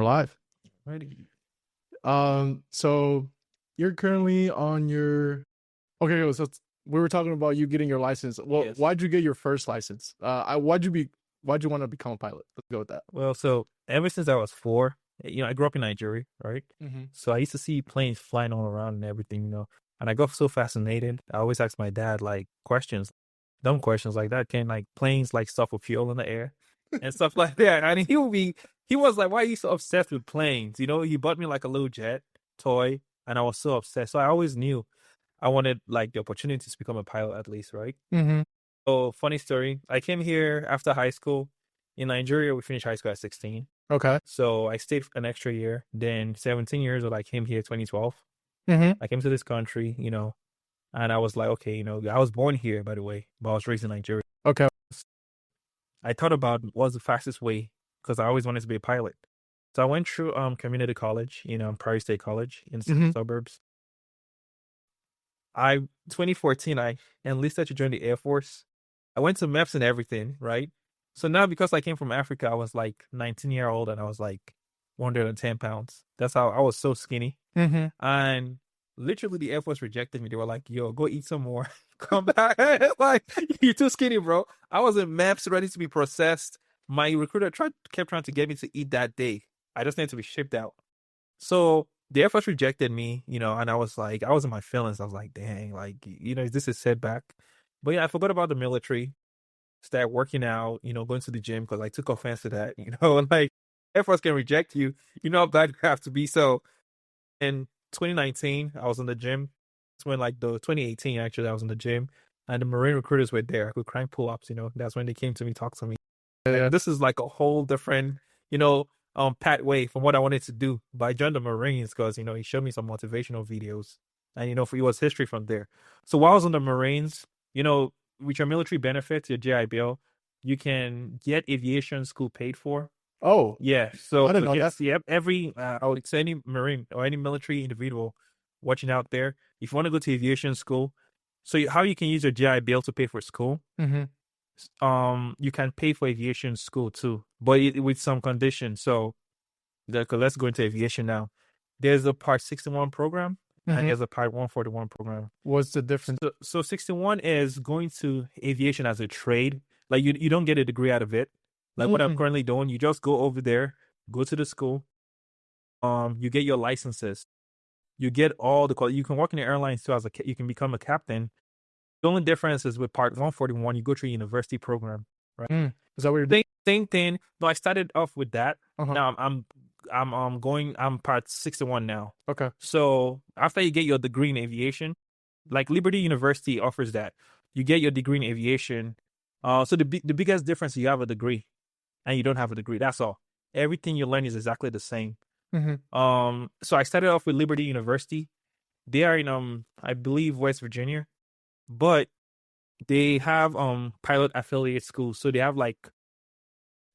live. Ready. So you're currently on your okay. So we were talking about you getting your license. Well, Yes. why'd you get your first license? Why'd you want to become a pilot? Let's go with that. Well, so ever since I was 4, I grew up in Nigeria, right? Mm-hmm. So I used to see planes flying all around and everything. And I got so fascinated. I always asked my dad like questions, dumb questions like that. Can like planes like stuff with fuel in the air and stuff like that? And he was like, "Why are you so obsessed with planes?" He bought me like a little jet toy, and I was so obsessed. So I always knew I wanted like the opportunity to become a pilot at least, right? Mm-hmm. So funny story. I came here after high school. In Nigeria, we finished high school at 16. Okay. So I stayed an extra year. Then 17 years old, I came here 2012. Mm-hmm. I came to this country, and I was like, okay, I was born here, by the way, but I was raised in Nigeria. Okay. I thought about what's the fastest way because I always wanted to be a pilot. So I went through community college, Prairie State College in Mhm. suburbs. 2014, I enlisted to join the Air Force. I went to MEPS and everything, right? So now because I came from Africa, I was like 19-year-old and I was like 110 pounds. That's how I was so skinny. Mm-hmm. And literally the Air Force rejected me. They were like, yo, go eat some more. Come back. Like, you're too skinny, bro. I was in MEPS ready to be processed. My recruiter kept trying to get me to eat that day. I just needed to be shipped out. So the Air Force rejected me, and I was like, I was in my feelings. I was like, dang, like, is this a setback? But yeah, I forgot about the military, started working out, going to the gym because I took offense to that, like Air Force can reject you. You know how bad you have to be. So in 2019, I was in the gym. It's when like the 2018, actually, I was in the gym and the Marine recruiters were there. I could crank pull-ups, that's when they came to me, talk to me. Yeah. And this is like a whole different, pathway from what I wanted to do. But I joined the Marines because, he showed me some motivational videos. And, for it was history from there. So while I was in the Marines, with your military benefits, your GI Bill, you can get aviation school paid for. Oh, Yeah. So I didn't know yes, that. yep. I would say any Marine or any military individual watching out there, if you want to go to aviation school, so how you can use your GI Bill to pay for school, Mm-hmm. you can pay for aviation school too, but with some conditions. So let's go into aviation now. There's a Part 61 program and Mm-hmm. there's a Part 141 program. What's the difference? So 61 is going to aviation as a trade. Like you don't get a degree out of it. Like what I'm currently doing, you just go over there, go to the school. You get your licenses. You get all you can work in the airlines too you can become a captain. The only difference is with Part 141, you go to a university program, right? Is that what you're doing? Same thing. No, I started off with that. Uh-huh. Now I'm Part 61 now. Okay. So after you get your degree in aviation, like Liberty University offers that. You get your degree in aviation. So the biggest difference, you have a degree and you don't have a degree. That's all. Everything you learn is exactly the same. Mm-hmm. So I started off with Liberty University. They are in I believe West Virginia, but they have pilot affiliate schools. So they have like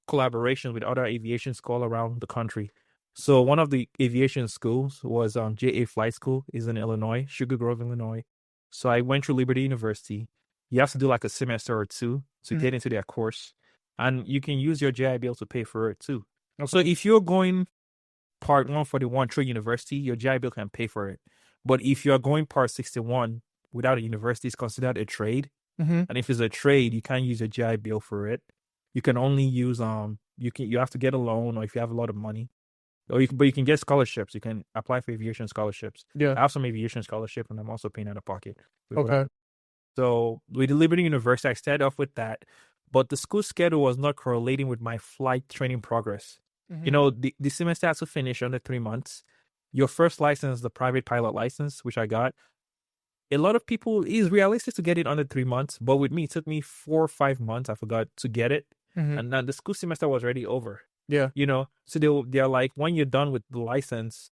collaboration with other aviation schools around the country. So one of the aviation schools was JA Flight School, is in Illinois, Sugar Grove, Illinois. So I went through Liberty University. You have to do like a semester or two to get into their course, and you can use your JIBL to pay for it too. Okay. So if you're going Part 141 through university, your JIBL can pay for it. But if you're going Part 61 without a university, it's considered a trade. Mm-hmm. And if it's a trade, you can't use a JIBL for it. You can only use you have to get a loan, or if you have a lot of money, but you can get scholarships. You can apply for aviation scholarships. Yeah. I have some aviation scholarship, and I'm also paying out of pocket. Okay. So with the Liberty University, I started off with that, but the school schedule was not correlating with my flight training progress. Mm-hmm. The semester has to finish under 3 months. Your first license, the private pilot license, which I got, a lot of people, it's realistic to get it under 3 months, but with me, it took me 4 or 5 months. I forgot to get it. Mm-hmm. And then the school semester was already over. Yeah. So they're like, when you're done with the license,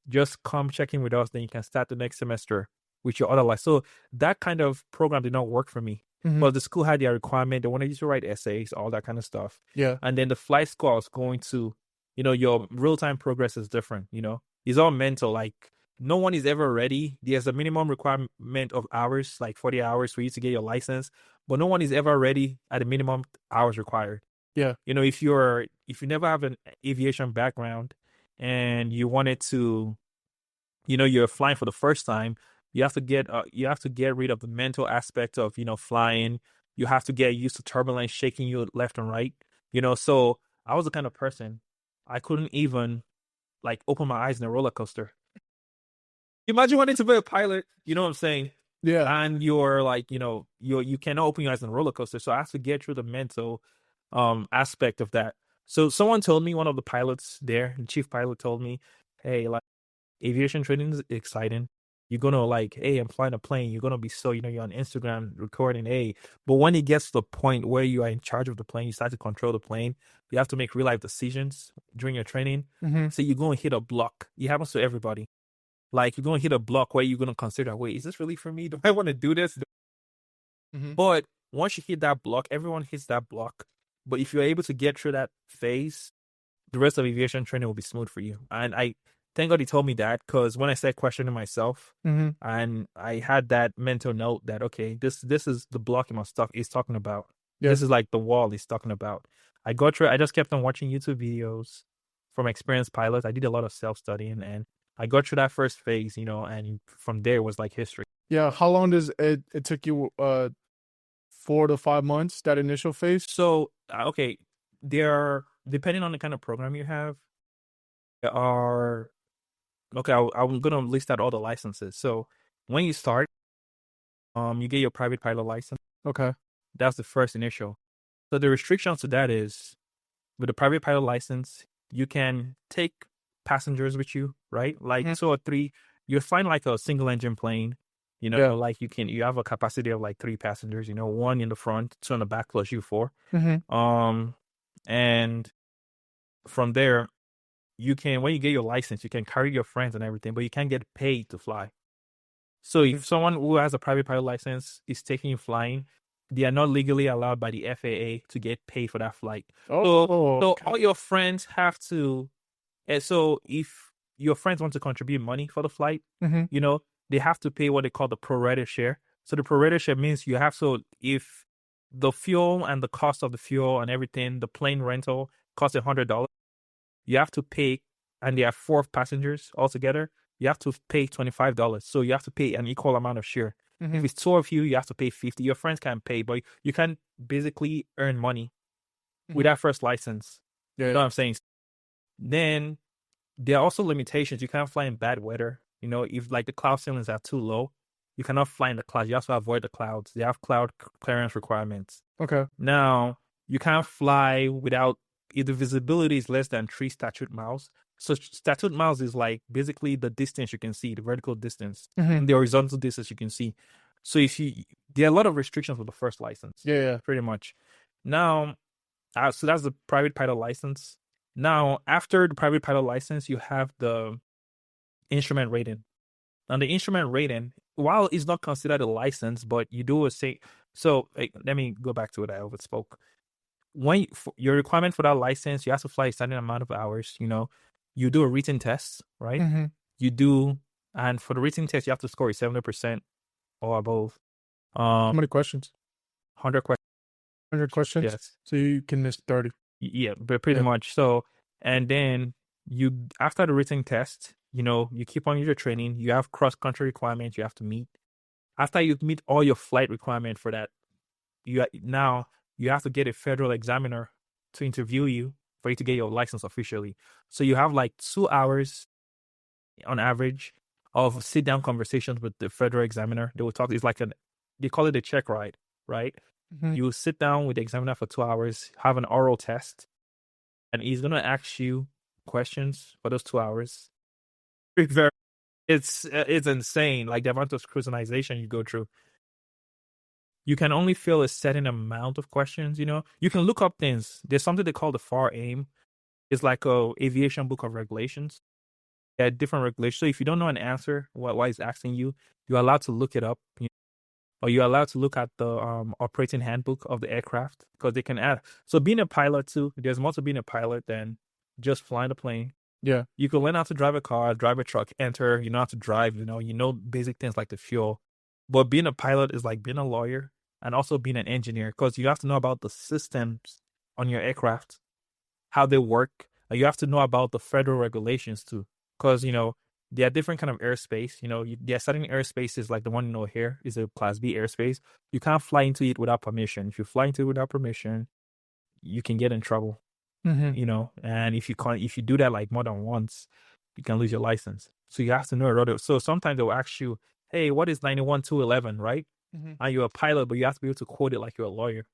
just come check in with us. Then you can start the next semester with your other license. So that kind of program did not work for me. Mm-hmm. But the school had their requirement. They wanted you to write essays, all that kind of stuff. Yeah. And then the flight school I was going to, your real-time progress is different, It's all mental. Like, no one is ever ready. There's a minimum requirement of hours, like 40 hours for you to get your license. But no one is ever ready at the minimum hours required. Yeah. If you never have an aviation background and you wanted to, you're flying for the first time, you have to get rid of the mental aspect of, flying. You have to get used to turbulence shaking you left and right. So I was the kind of person I couldn't even like open my eyes in a roller coaster. Imagine wanting to be a pilot, you know what I'm saying? Yeah. And you're like, you cannot open your eyes on a roller coaster. So I have to get through the mental aspect of that. So someone told me, one of the pilots there, the chief pilot told me, hey, like aviation training is exciting. You're gonna like, hey, I'm flying a plane. You're gonna be so, you're on Instagram recording, hey. But when it gets to the point where you are in charge of the plane, you start to control the plane. You have to make real life decisions during your training. Mm-hmm. So you're going to hit a block. It happens to everybody. Like you're going to hit a block where you're going to consider, wait, is this really for me? Do I want to do this? Mm-hmm. But once you hit that block, everyone hits that block. But if you're able to get through that phase, the rest of aviation training will be smooth for you. And I thank God he told me that, because when I started questioning myself, Mm-hmm. and I had that mental note that, okay, this is the block he's talking about. Yeah. This is like the wall he's talking about. I got through. I just kept on watching YouTube videos from experienced pilots. I did a lot of self-studying, and I got through that first phase, and from there it was like history. Yeah. How long does it took you? 4 to 5 months, that initial phase. So okay, there, depending on the kind of program you have, there are, okay, I'm gonna list out all the licenses. So when you start, you get your private pilot license. Okay. That's the first initial. So the restrictions to that is, with the private pilot license, you can take passengers with you, right? Like 2 or 3. You're flying like a single engine plane, Yeah. like you have a capacity of like 3 passengers, 1 in the front, 2 in the back, plus you 4. Mm-hmm. And from there, when you get your license, you can carry your friends and everything, but you can't get paid to fly. So if someone who has a private pilot license is taking you flying, they are not legally allowed by the FAA to get paid for that flight. So Okay. all your friends have to. So if your friends want to contribute money for the flight, Mm-hmm. they have to pay what they call the prorated share. So the prorated share means you have to, if the fuel and the cost of the fuel and everything, the plane rental costs $100, you have to pay, and there are 4 passengers altogether, you have to pay $25. So you have to pay an equal amount of share. Mm-hmm. If it's 2 of you, you have to pay 50. Your friends can pay, but you can basically earn money with that first license. Yeah. You know what I'm saying? Then there are also limitations. You can't fly in bad weather. If like the cloud ceilings are too low, you cannot fly in the clouds. You have to avoid the clouds. They have cloud clearance requirements. Okay. Now, you can't fly without, if the visibility is less than 3 statute miles. So statute miles is like basically the distance you can see, the vertical distance, and the horizontal distance you can see. So there are a lot of restrictions with the first license. Yeah. Pretty much. Now, so that's the private pilot license. Now, after the private pilot license, you have the instrument rating. Now, the instrument rating, while it's not considered a license, but you do say, so let me go back to what I overspoke. When your requirement for that license, you have to fly a certain amount of hours. You do a written test, right? Mm-hmm. You do, and for the written test, you have to score a 70% or above. How many questions? 100 questions. 100 questions. Yes. So you can miss 30. Yeah, but pretty much. So, and then after the written test, you keep on your training. You have cross-country requirements you have to meet. After you meet all your flight requirement for that, you have to get a federal examiner to interview you for you to get your license officially. So you have like 2 hours on average of sit-down conversations with the federal examiner. They will talk. It's like they call it a check ride, right? Mm-hmm. You sit down with the examiner for 2 hours, have an oral test, and he's gonna ask you questions for those 2 hours. It's insane, like the amount of scrutinization you go through. You can only fill a certain amount of questions. You can look up things. There's something they call the FAR aim. It's like a aviation book of regulations. There are different regulations. So if you don't know an answer, what he's asking you, you're allowed to look it up. Or you're allowed to look at the operating handbook of the aircraft, because they can add. So being a pilot too, there's more to being a pilot than just flying a plane. Yeah. You can learn how to drive a car, drive a truck, enter, how to drive, basic things like the fuel. But being a pilot is like being a lawyer and also being an engineer, because you have to know about the systems on your aircraft, how they work, You have to know about the federal regulations too, because there are different kind of airspace. There are certain airspaces like the one here is a Class B airspace. You can't fly into it without permission. If you fly into it without permission, you can get in trouble. And if you do that like more than once, you can lose your license. So you have to know it. So sometimes they'll ask you, hey, what is 91-211, right? And you're a pilot, but you have to be able to quote it like you're a lawyer.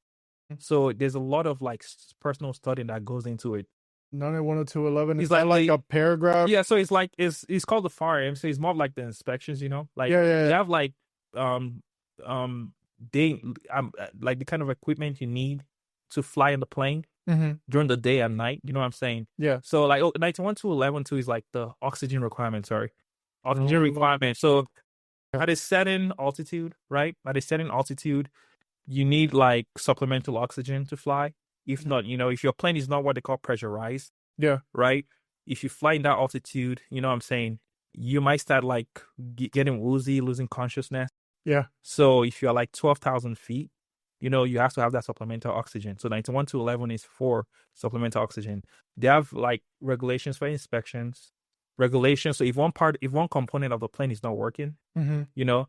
So there's a lot of like personal study that goes into it. 91-211 is like a paragraph. Yeah, so it's like it's called the FAR. So it's more like the inspections, like yeah. You have like like the kind of equipment you need to fly in the plane during the day and night. You know what I'm saying? Yeah. So like 91-211 is like the oxygen requirement. Sorry, oxygen requirement. So at a certain altitude, right? At a certain altitude, you need like supplemental oxygen to fly. If not, if your plane is not what they call pressurized, right? If you fly in that altitude, you know what I'm saying, you might start like getting woozy, losing consciousness. Yeah. So if you're like 12,000 feet, you have to have that supplemental oxygen. So 91-211 is for supplemental oxygen. They have like regulations for inspections, regulations. So if one component of the plane is not working, there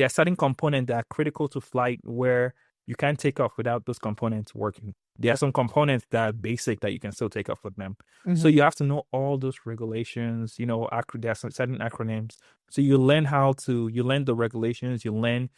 are certain components that are critical to flight where you can't take off without those components working. There are some components that are basic that you can still take off with them. So you have to know all those regulations, there are certain acronyms. So you learn the regulations, you learn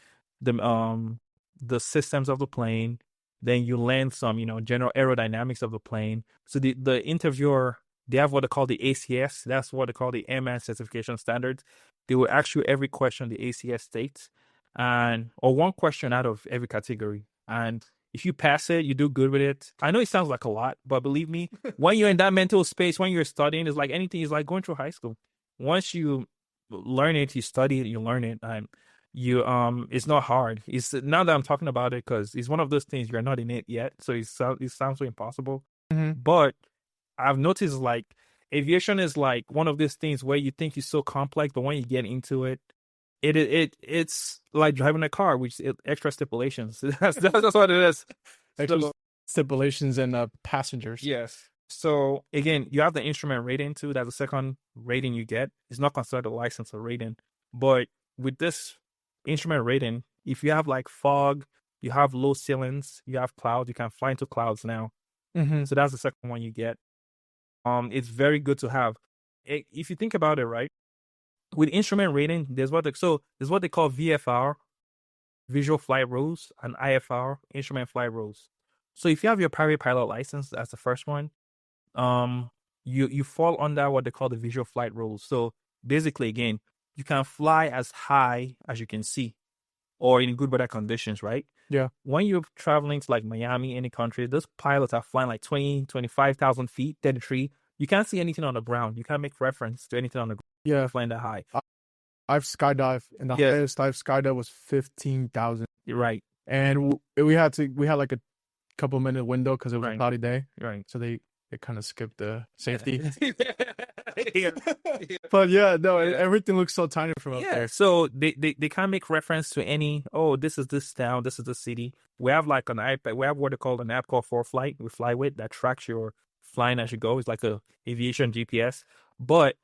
the systems of the plane, then you learn some, general aerodynamics of the plane. So the interviewer, they have what they call the ACS. That's what they call the Airman Certification Standards. They will ask you every question the ACS states, or one question out of every category. And if you pass it, you do good with it. I know it sounds like a lot, but believe me, when you're in that mental space, when you're studying, it's like anything. It's like going through high school. Once you learn it, you study it, you learn it, and it's not hard. It's now that I'm talking about it because it's one of those things you're not in it yet, so it sounds so impossible. But I've noticed like aviation is like one of these things where you think it's so complex, but when you get into it, it's like driving a car, which is extra stipulations. That's what it is. Extra stipulations and passengers. Yes. So again, you have the instrument rating too. That's the second rating you get. It's not considered a license or rating, but with this instrument rating, if you have like fog, you have low ceilings, you have clouds, you can fly into clouds now. So that's the second one you get. It's very good to have. If you think about it, right? With instrument rating, there's what they call VFR, visual flight rules, and IFR, instrument flight rules. So if you have your private pilot license, that's the first one. You fall under what they call the visual flight rules. So basically, again, you can fly as high as you can see, or in good weather conditions, right? Yeah. When you're traveling to like Miami, any country, those pilots are flying like 20, 25,000 feet, 33. You can't see anything on the ground. You can't make reference to anything on the ground. Yeah. Flying that high. I've skydived, and the highest I've skydived was 15,000. You're right. And we had like a couple minute window because it was a cloudy day. Right. So they kind of skipped the safety. But yeah, no, everything looks so tiny from up there. So they can't make reference to any, this is this town, this is the city. We have like an iPad, we have what they call an app called ForeFlight, we fly with, that tracks your flying as you go. It's like a aviation GPS. But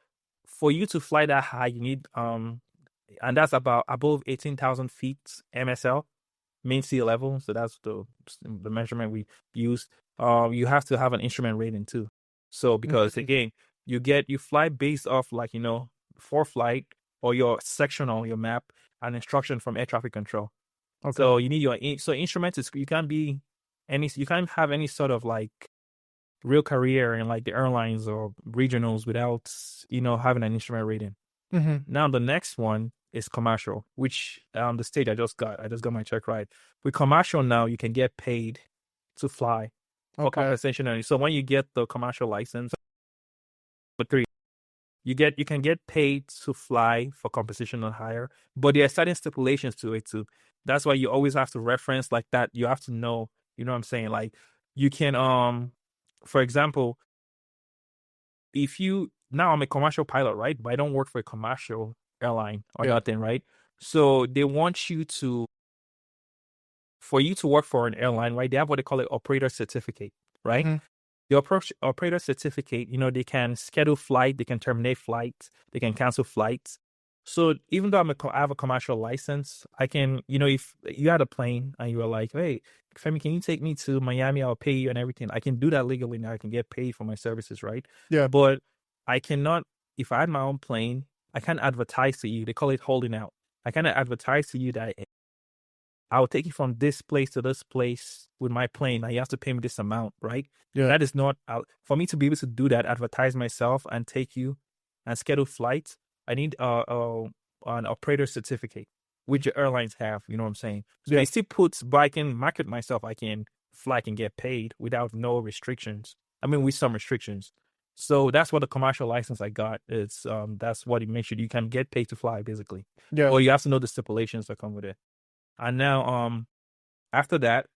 for you to fly that high, you need and that's about above 18,000 feet MSL, mean sea level. So that's the measurement we use. You have to have an instrument rating too. So because again, you fly based off like ForeFlight or your section on your map and instruction from air traffic control. Okay. So you need your instrument is you can't have any sort of like real career in like the airlines or regionals without having an instrument rating. Now the next one is commercial, which the stage I just got my check right. With commercial now you can get paid to fly for compensation. So when you get the commercial license, you can get paid to fly for compensation or hire, but there are certain stipulations to it too. That's why you always have to reference like that. You have to know, what I'm saying? Like you can for example, now I'm a commercial pilot, right? But I don't work for a commercial airline or nothing, right? So they want you for you to work for an airline, right? They have what they call an operator certificate, right? The operator certificate, they can schedule flight, they can terminate flights, they can cancel flights. So even though I have a commercial license, I can, if you had a plane and you were like, hey, Femi, can you take me to Miami? I'll pay you and everything. I can do that legally now. I can get paid for my services, right? Yeah. But I cannot, if I had my own plane, I can't advertise to you. They call it holding out. I cannot advertise to you that I'll take you from this place to this place with my plane. Now you have to pay me this amount, right? Yeah. That is not, for me to be able to do that, advertise myself and take you and schedule flights. I need an operator certificate, which the airlines have. You know what I'm saying? So Yeah. it still puts, but I can market myself. I can fly and get paid without no restrictions. I mean, with some restrictions. So that's what the commercial license I got is. That's what it makes you can get paid to fly, basically. Yeah. Or you have to know the stipulations that come with it. And now, after that,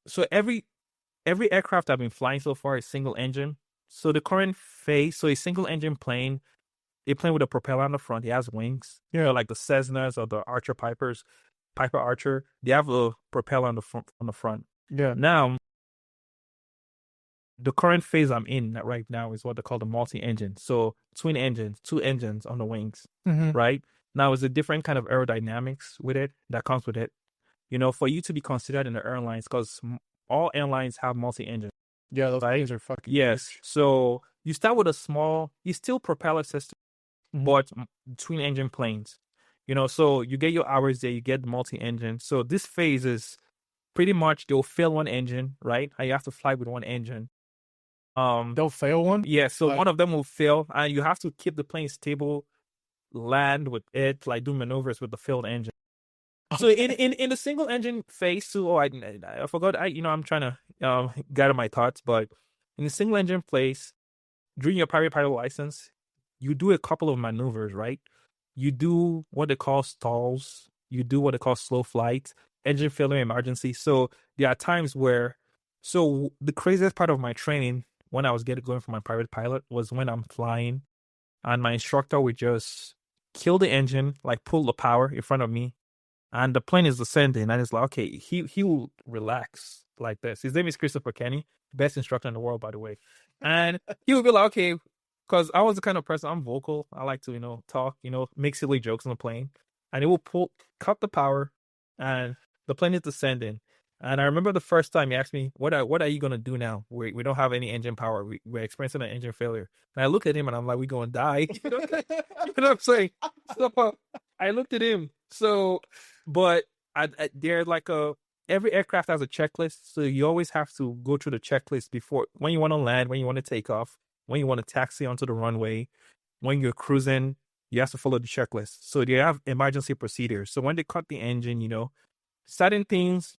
so every aircraft I've been flying so far is single engine. So the current phase, so a single engine plane, a plane with a propeller on the front, it has wings. Yeah. Like the Cessnas or the Piper Archer, they have a propeller on the front. Yeah. Now, the current phase I'm in right now is what they call the multi-engine. So twin engines, 2 engines on the wings, right? Now, it's a different kind of aerodynamics with it that comes with it. For you to be considered in the airlines, because all airlines have multi-engine. Yeah, those right? things are fucking Yes. huge. So you start with a small, you still propeller system, but twin engine planes. So you get your hours there, you get the multi-engine. So this phase is pretty much they'll fail one engine, right? And you have to fly with one engine. They'll fail one? Yeah, so one of them will fail, and you have to keep the plane stable, land with it, like do maneuvers with the failed engine. So in the single engine phase too, I forgot. I'm trying to gather my thoughts, but in the single engine phase, during your private pilot license, you do a couple of maneuvers, right? You do what they call stalls. You do what they call slow flights, engine failure emergency. So there are times where, so the craziest part of my training when I was going for my private pilot was when I'm flying, and my instructor would just kill the engine, like pull the power in front of me, and the plane is descending, and it's like, okay, he will relax like this. His name is Christopher Kenny, best instructor in the world, by the way. And he would be like, okay, because I was the kind of person, I'm vocal. I like to, talk, make silly jokes on the plane. And he will cut the power, and the plane is descending. And I remember the first time he asked me, what are you going to do now? We don't have any engine power. We're experiencing an engine failure. And I looked at him and I'm like, we're going to die. You know what I'm saying? So I looked at him. So, but they're like every aircraft has a checklist. So you always have to go through the checklist before, when you want to land, when you want to take off, when you want to taxi onto the runway, when you're cruising, you have to follow the checklist. So they have emergency procedures. So when they cut the engine, certain things,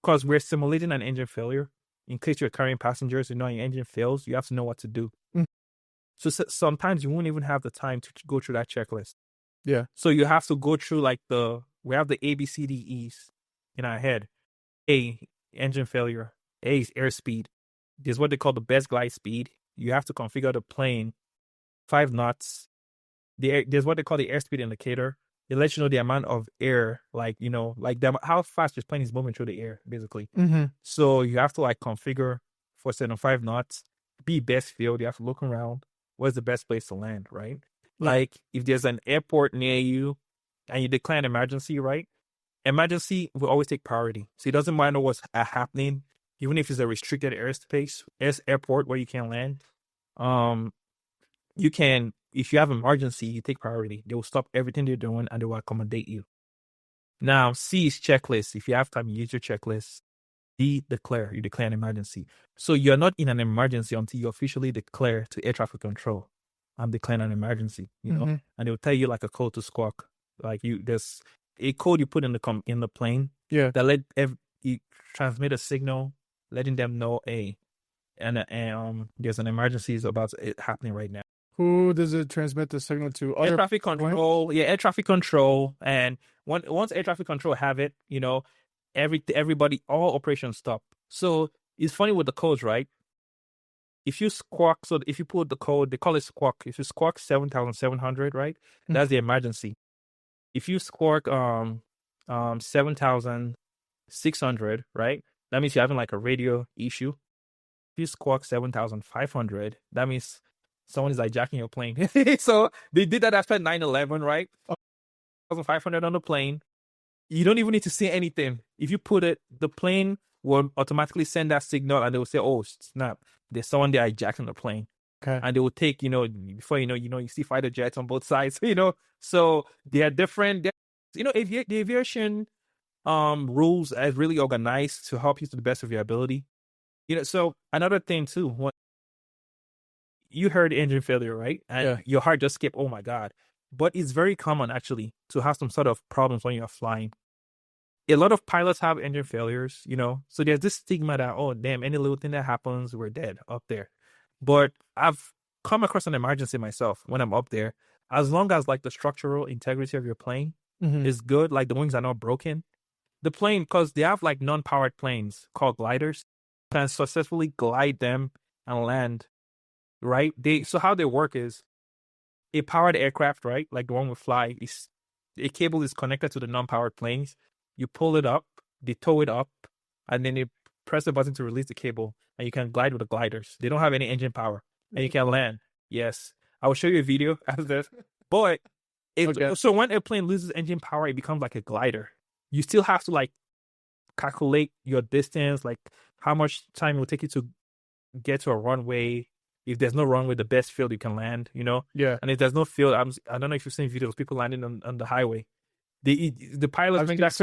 because we're simulating an engine failure, in case you're carrying passengers, your engine fails, you have to know what to do. So sometimes you won't even have the time to go through that checklist. Yeah. So you have to go through we have the A, B, C, D, E's in our head. A, engine failure. A is airspeed. There's what they call the best glide speed. You have to configure the plane 5 knots. There's what they call the airspeed indicator. It lets you know the amount of air, how fast your plane is moving through the air, basically. So you have to configure for 5 knots, be best field. You have to look around. Where's the best place to land, right? Like if there's an airport near you and you declare an emergency, right? Emergency will always take priority. So it doesn't matter what's happening, even if it's a restricted airspace, airport where you can't land. You can, if you have an emergency, you take priority. They will stop everything they're doing and they will accommodate you. Now, C is checklist. If you have time, you use your checklist. D, you declare an emergency. So you're not in an emergency until you officially declare to air traffic control, I'm declaring an emergency, and they will tell you a code to squawk. There's a code you put in the plane that you transmit a signal, letting them know, there's an emergency is about happening right now. Who does it transmit the signal to? Air traffic control. Yeah, air traffic control. And once air traffic control have it, everybody, all operations stop. So it's funny with the codes, right? If you squawk, so if you put the code, they call it squawk. If you squawk 7,700, right? That's the emergency. If you squawk 7,600, right? that means you're having like a radio issue. If you squawk 7,500, that means someone is hijacking your plane. So they did that after 9/11, right? 7,500 on the plane. You don't even need to say anything. If you put it, the plane will automatically send that signal and they will say, oh, snap, there's someone there hijacking the plane. Okay. And they will take, before you see fighter jets on both sides, so they are different. The aviation rules are really organized to help you to the best of your ability. So another thing too, when you heard engine failure, right? And your heart just skipped, oh my God. But it's very common actually to have some sort of problems when you're flying. A lot of pilots have engine failures, so there's this stigma that, oh damn, any little thing that happens, we're dead up there. But I've come across an emergency myself when I'm up there. As long as like the structural integrity of your plane is good, like the wings are not broken, the plane, because they have like non-powered planes called gliders, can successfully glide them and land, right? So how they work is a powered aircraft, right? Like the one we fly, a cable is connected to the non-powered planes. You pull it up, they tow it up, and then you press the button to release the cable, and you can glide with the gliders. They don't have any engine power, and you can land. Yes, I will show you a video after this. But so when a plane loses engine power, it becomes like a glider. You still have to like calculate your distance, like how much time it will take you to get to a runway. If there's no runway, the best field you can land, Yeah. And if there's no field, I don't know if you've seen videos of people landing on the highway. The pilots make that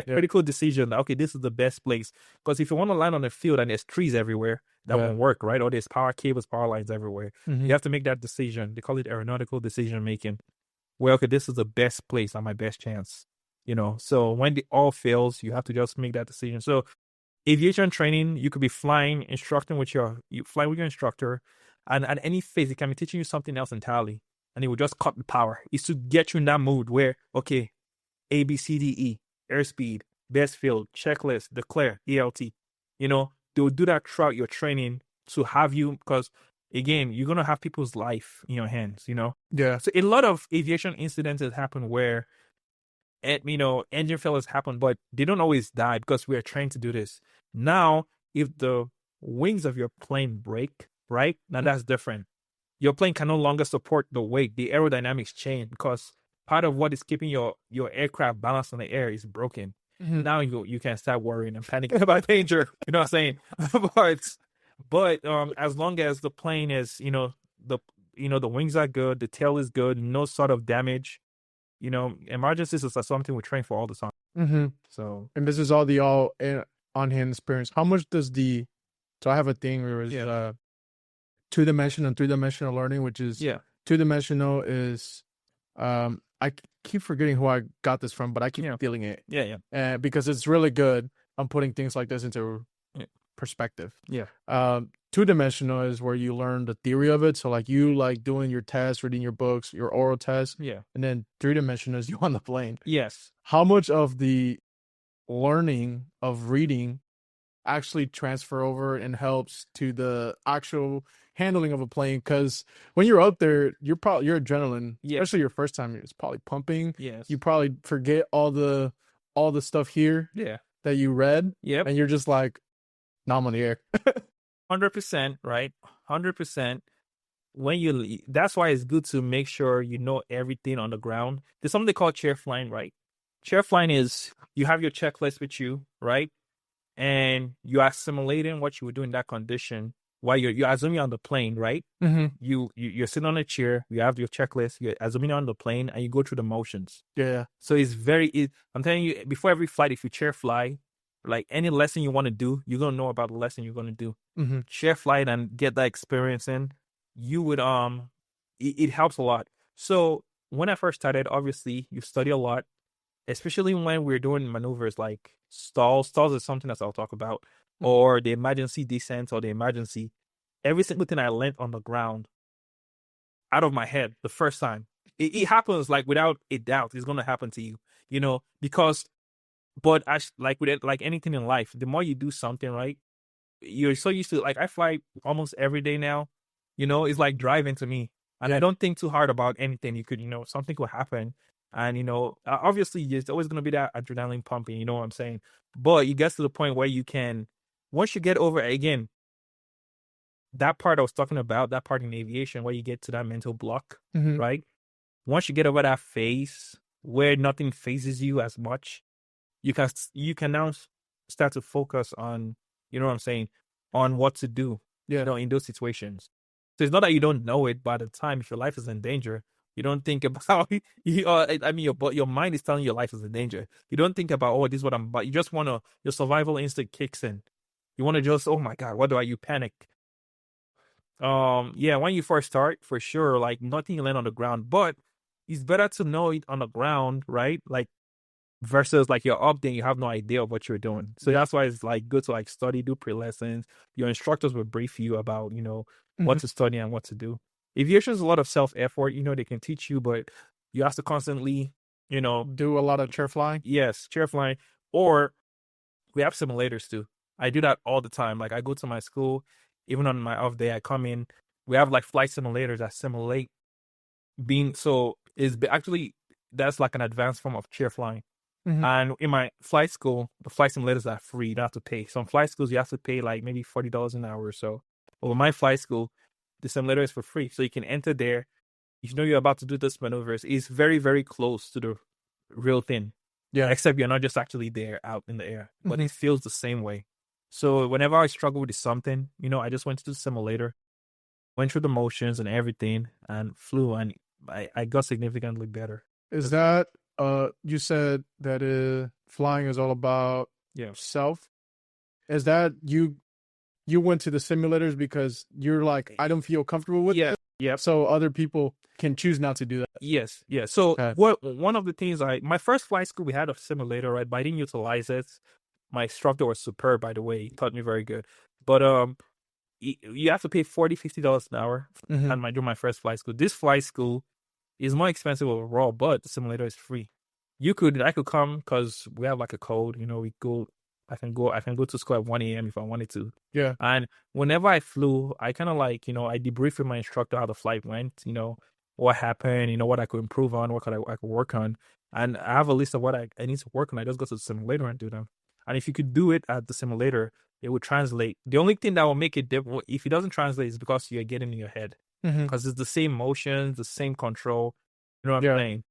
critical decision. Okay, this is the best place. Because if you want to land on a field and there's trees everywhere, that won't work, right? Or there's power cables, power lines everywhere. You have to make that decision. They call it aeronautical decision making. Well, okay, this is the best place and my best chance. So when the all fails, you have to just make that decision. So aviation training, you could be flying with your instructor, and at any phase, it can be teaching you something else entirely, and it will just cut the power. It's to get you in that mood where, okay, A, B, C, D, E, airspeed, best field, checklist, declare, ELT. They will do that throughout your training to have you, because again, you're going to have people's life in your hands, Yeah. So a lot of aviation incidents happen where, engine failures happen, but they don't always die because we are trained to do this. Now, if the wings of your plane break, right? Now that's different. Your plane can no longer support the weight. The aerodynamics change because part of what is keeping your aircraft balanced in the air is broken. Now you can start worrying and panicking about danger. You know what I'm saying? but as long as the plane is, the wings are good, the tail is good, no sort of damage. Emergencies is something we train for all the time. So, and this is all the on hand experience. How much does so I have a thing where it's 2-dimensional and 3-dimensional learning, which is 2-dimensional is I keep forgetting who I got this from, but I keep feeling it. Because it's really good on putting things like this into perspective. 2-dimensional is where you learn the theory of it. So like you like doing your tests, reading your books, your oral tests. And then 3-dimensional is you on the plane. Yes. How much of the learning of reading actually transfer over and helps to the actual handling of a plane? Because when you're up there, your adrenaline, especially your first time, it's probably pumping. Yes. You probably forget all the stuff here that you read. And you're just like, now I'm on the air. 100%, right? 100%. That's why it's good to make sure you know everything on the ground. There's something called chair flying, right? Chair flying is you have your checklist with you, right? And you're assimilating what you would do in that condition while you're assuming on the plane, right? You're sitting on a chair, you have your checklist, you're assuming on the plane, and you go through the motions. So it's I'm telling you, before every flight, if you chair fly, like any lesson you want to do, you're gonna know about the lesson you're gonna do. Chair flight and get that experience in. You would it helps a lot. So when I first started, obviously you study a lot, especially when we're doing maneuvers like stalls. Stalls is something that I'll talk about, or the emergency descent or the emergency. Every single thing I learned on the ground, out of my head, the first time, it happens like without a doubt. It's gonna happen to you, because. But like with it, like anything in life, the more you do something, right, you're so used to. Like I fly almost every day now, it's like driving to me, and I don't think too hard about anything. You could, something could happen, And, obviously there's always going to be that adrenaline pumping, you know what I'm saying? But you get to the point where you can, once you get over, again, that part I was talking about, that part in aviation where you get to that mental block, right? Once you get over that phase where nothing phases you as much, you can now start to focus on, you know what I'm saying, on what to do, in those situations. So it's not that you don't know it, but at the time, if your life is in danger, you don't think about, your mind is telling you your life is in danger. You don't think about, oh, this is what I'm about. You just want to, your survival instinct kicks in. You want to just, oh my God, what do I, you panic. When you first start, for sure, like nothing you land on the ground, but it's better to know it on the ground, right? Like, versus like you're up there, you have no idea of what you're doing. So that's why it's like good to like study, do pre-lessons. Your instructors will brief you about, what to study and what to do. Aviation is a lot of self-effort, they can teach you, but you have to constantly, do a lot of chair flying. Yes, chair flying. Or we have simulators too. I do that all the time. Like I go to my school, even on my off day, I come in. We have like flight simulators that simulate being. So is actually that's like an advanced form of chair flying. And in my flight school, the flight simulators are free. You don't have to pay. Some flight schools you have to pay like maybe $40 an hour or so. But with my flight school, the simulator is for free, so you can enter there. If you know you're about to do this maneuvers, it's very, very close to the real thing. Yeah. Except you're not just actually there out in the air, but it feels the same way. So whenever I struggle with something, I just went to the simulator, went through the motions and everything, and flew, and I got significantly better. Is that you said that flying is all about self? Is that you went to the simulators because you're like, I don't feel comfortable with it? Yeah. So other people can choose not to do that. Yes. Yeah. So one of the things my first flight school, we had a simulator, right? But I didn't utilize it. My instructor was superb, by the way. He taught me very good. But you have to pay $40-$50 an hour. And I do my first flight school. This flight school is more expensive overall, but the simulator is free. I could come because we have like a code. I can go to school at 1 a.m. if I wanted to. Yeah. And whenever I flew, I kind of like, I debriefed with my instructor how the flight went, what happened, what I could improve on, what I could work on. And I have a list of what I need to work on. I just go to the simulator and do them. And if you could do it at the simulator, it would translate. The only thing that will make it different, if it doesn't translate, is because you're getting in your head. Because it's the same motions, the same control. You know what I'm saying?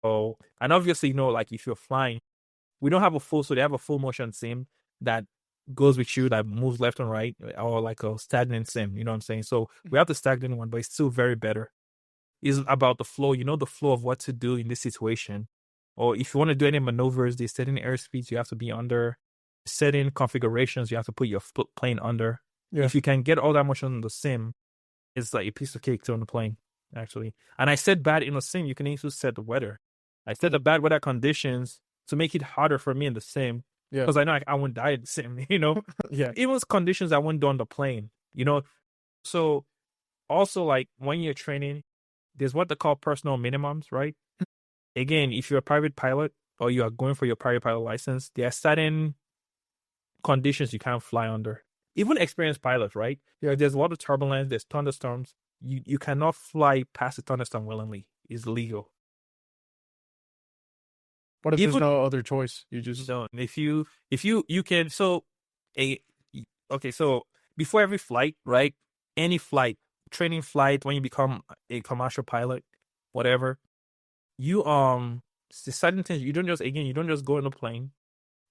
Oh, and obviously, like if you're flying, we don't have so they have a full motion sim that goes with you, that moves left and right, or like a stagnant sim. You know what I'm saying? So we have the stagnant one, but it's still very better. It's about the flow. The flow of what to do in this situation. Or if you want to do any maneuvers, there's certain airspeeds you have to be under, certain configurations you have to put your plane under. Yeah. If you can get all that motion on the sim, it's like a piece of cake to on the plane, actually. And I said bad in the sim, you can also set the weather. I set the bad weather conditions to make it harder for me in the sim. Yeah. Because I know I won't die in the sim, Yeah. Even conditions I won't do on the plane, So also, like, when you're training, there's what they call personal minimums, right? Again, if you're a private pilot or you are going for your private pilot license, there are certain conditions you can't fly under. Even experienced pilots, right? There's a lot of turbulence, there's thunderstorms. You cannot fly past a thunderstorm willingly. It's legal. What if there's no other choice? You just don't. If you can, so before every flight, right? Any flight, training flight, when you become a commercial pilot, whatever, certain things you don't just go in a plane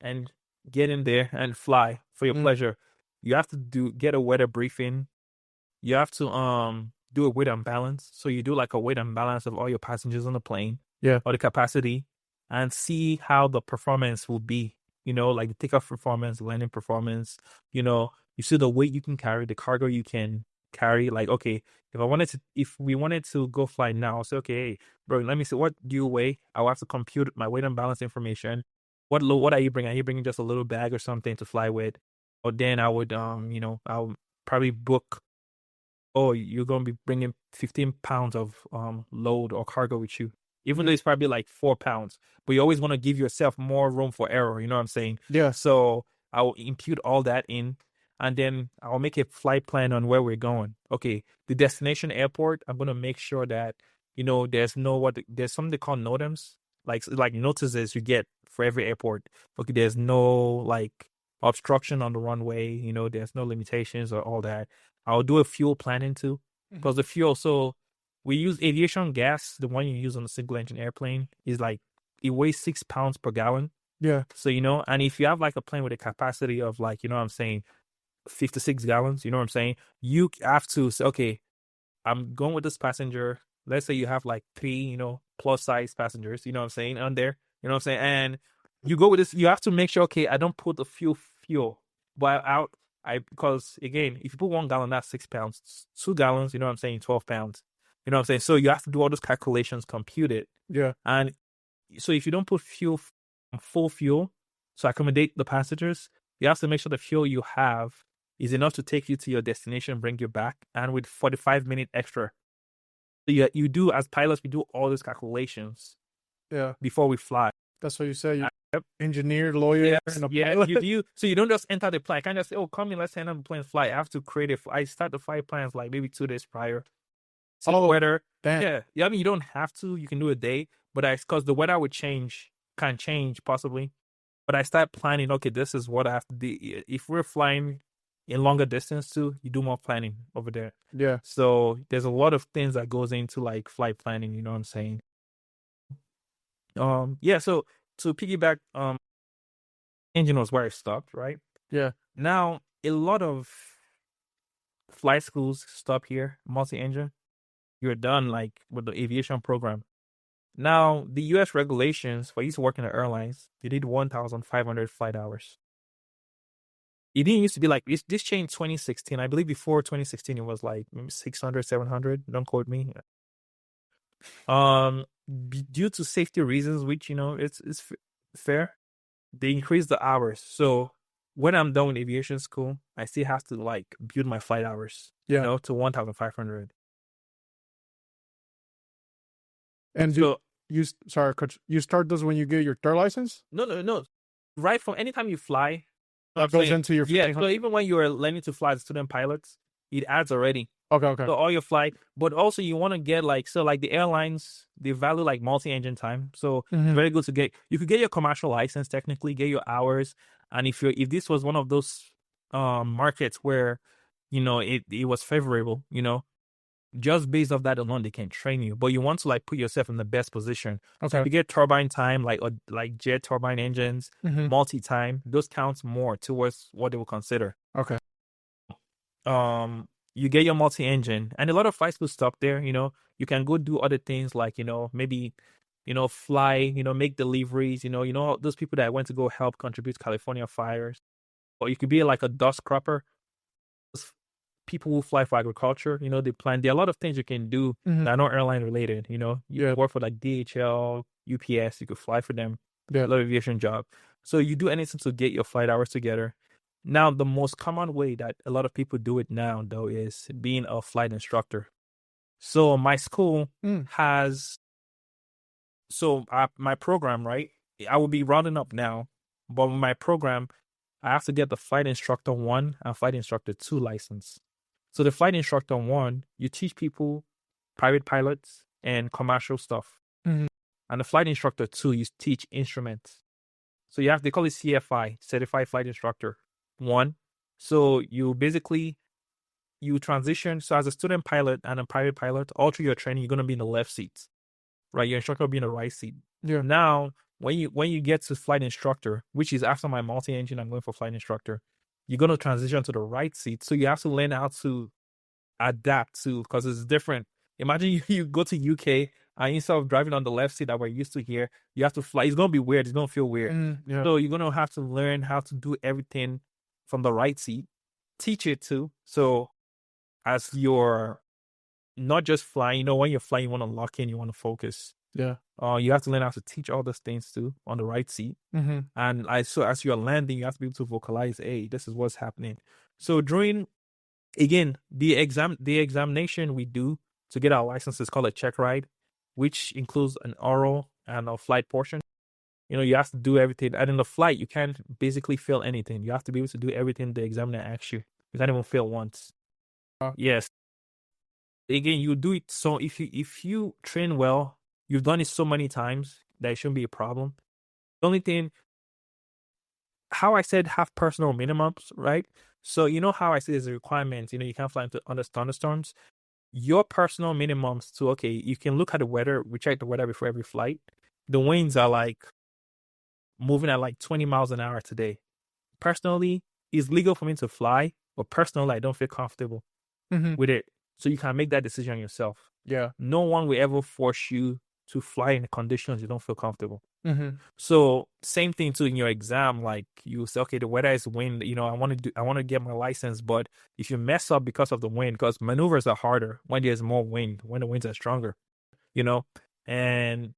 and get in there and fly for your pleasure. You have to get a weather briefing. You have to do a weight and balance. So you do like a weight and balance of all your passengers on the plane, or the capacity, and see how the performance will be. Like the takeoff performance, landing performance. You see the weight you can carry, the cargo you can carry. Like, okay, if we wanted to go fly now, I'll say, okay, hey, bro, let me see, what do you weigh? I'll have to compute my weight and balance information. What are you bringing? Are you bringing just a little bag or something to fly with? Or then I would, I'll probably book, you're going to be bringing 15 pounds of load or cargo with you. Even though it's probably like 4 pounds, but you always want to give yourself more room for error. You know what I'm saying? Yeah. So I'll impute all that in, and then I'll make a flight plan on where we're going. Okay, the destination airport, I'm going to make sure that, there's something they call NOTAMs. like notices you get for every airport. Okay, there's no like obstruction on the runway, you know, there's no limitations or all that. I'll do a fuel planning too, because the fuel, so we use aviation gas. The one you use on a single engine airplane is like, it weighs 6 pounds per gallon. Yeah. So, you know, and if you have like a plane with a capacity of like, you know what I'm saying, 56 gallons, you know what I'm saying, you have to say, okay, I'm going with this passenger. Let's say you have like 3, you know, plus size passengers, you know what I'm saying, on there, you know what I'm saying, and you go with this. You have to make sure, okay, I don't put the fuel, but because again, if you put 1 gallon, that's 6 pounds. 2 gallons, you know what I'm saying, 12 pounds. You know what I'm saying. So you have to do all those calculations, compute it, Yeah. and so if you don't put full fuel to accommodate the passengers, you have to make sure the fuel you have is enough to take you to your destination, bring you back, and with 45-minute extra. So you do, as pilots, we do all these calculations. Yeah. Before we fly. That's what you say. You're engineer, lawyer, and a pilot. You do. So you don't just enter the plane. I can't just say, "Oh, come in, let's enter the plane, fly." I have to create it. I start the flight plans like maybe 2 days prior. See the weather. Damn. Yeah. I mean, you don't have to. You can do a day, but because the weather can change possibly. But I start planning. Okay, this is what I have to do. If we're flying in longer distance too, you do more planning over there. Yeah. So there's a lot of things that goes into like flight planning. You know what I'm saying? Yeah. So to piggyback, engine was where I stopped, right? Yeah. Now a lot of flight schools stop here, multi-engine. You're done like with the aviation program. Now the U.S. regulations for you to work in the airlines, you need 1,500 flight hours. It didn't used to be like this changed 2016. I believe before 2016 it was like maybe 600, 700. Don't quote me. Due to safety reasons, which, you know, it's fair, they increase the hours. So when I'm done with aviation school, I still have to like build my flight hours, Yeah. you know, to 1,500. And so you start those when you get your third license? No. Right from anytime you fly, that goes into your So even when you're learning to fly as student pilots, it adds already. Okay. So all your flight, but also you want to get like, so like the airlines, they value like multi-engine time. So it's very good to get. You could get your commercial license, technically get your hours, and if this was one of those markets where, you know, it was favorable, you know, just based off that alone, they can train you. But you want to like put yourself in the best position. Okay. So if you get turbine time, like jet turbine engines, multi-time, those counts more towards what they will consider. Okay. You get your multi-engine, and a lot of flight schools stop there. You know, you can go do other things like, you know, maybe, you know, fly, you know, make deliveries, you know, those people that went to go help contribute to California fires. Or you could be like a dust cropper. People who fly for agriculture, you know, there are a lot of things you can do that are not airline related. You know, you work for like DHL, UPS, you could fly for them. A lot of aviation job. So you do anything to get your flight hours together. Now, the most common way that a lot of people do it now, though, is being a flight instructor. So my school has, my program, right? I will be rounding up now, but with my program, I have to get the flight instructor 1 and flight instructor 2 license. So the flight instructor 1, you teach people private pilots and commercial stuff. And the flight instructor 2, you teach instruments. So they call it CFI, Certified Flight Instructor 1. So you transition. So as a student pilot and a private pilot, all through your training, you're going to be in the left seat, right? Your instructor will be in the right seat. Yeah. Now, when you get to flight instructor, which is after my multi-engine, I'm going for flight instructor, you're going to transition to the right seat. So you have to learn how to adapt to, because it's different. Imagine you go to UK and instead of driving on the left seat that we're used to here, you have to fly. It's going to be weird. It's going to feel weird. So you're going to have to learn how to do everything from the right seat, teach it too. So as you're not just flying, you know, when you're flying, you want to lock in, you want to focus. Yeah. You have to learn how to teach all those things too on the right seat. And as you're landing, you have to be able to vocalize, hey, this is what's happening. So during, again, the examination we do to get our license is called a check ride, which includes an oral and a flight portion. You know, you have to do everything. And in the flight, you can't basically fail anything. You have to be able to do everything the examiner asks you. You can't even fail once. Yes. Again, you do it. So if you train well, you've done it so many times, that shouldn't be a problem. The only thing, how I said have personal minimums, right? So you know how I say there's a requirement, you can't fly under thunderstorms. Your personal minimums to, okay, you can look at the weather, we check the weather before every flight. The winds are like moving at like 20 miles an hour today. Personally, it's legal for me to fly, but personally, I don't feel comfortable with it. So you can make that decision yourself. Yeah. No one will ever force you to fly in the conditions you don't feel comfortable. So same thing too in your exam. Like you say, okay, the weather is wind. I want to get my license, but if you mess up because of the wind, because maneuvers are harder when there's more wind, when the winds are stronger, and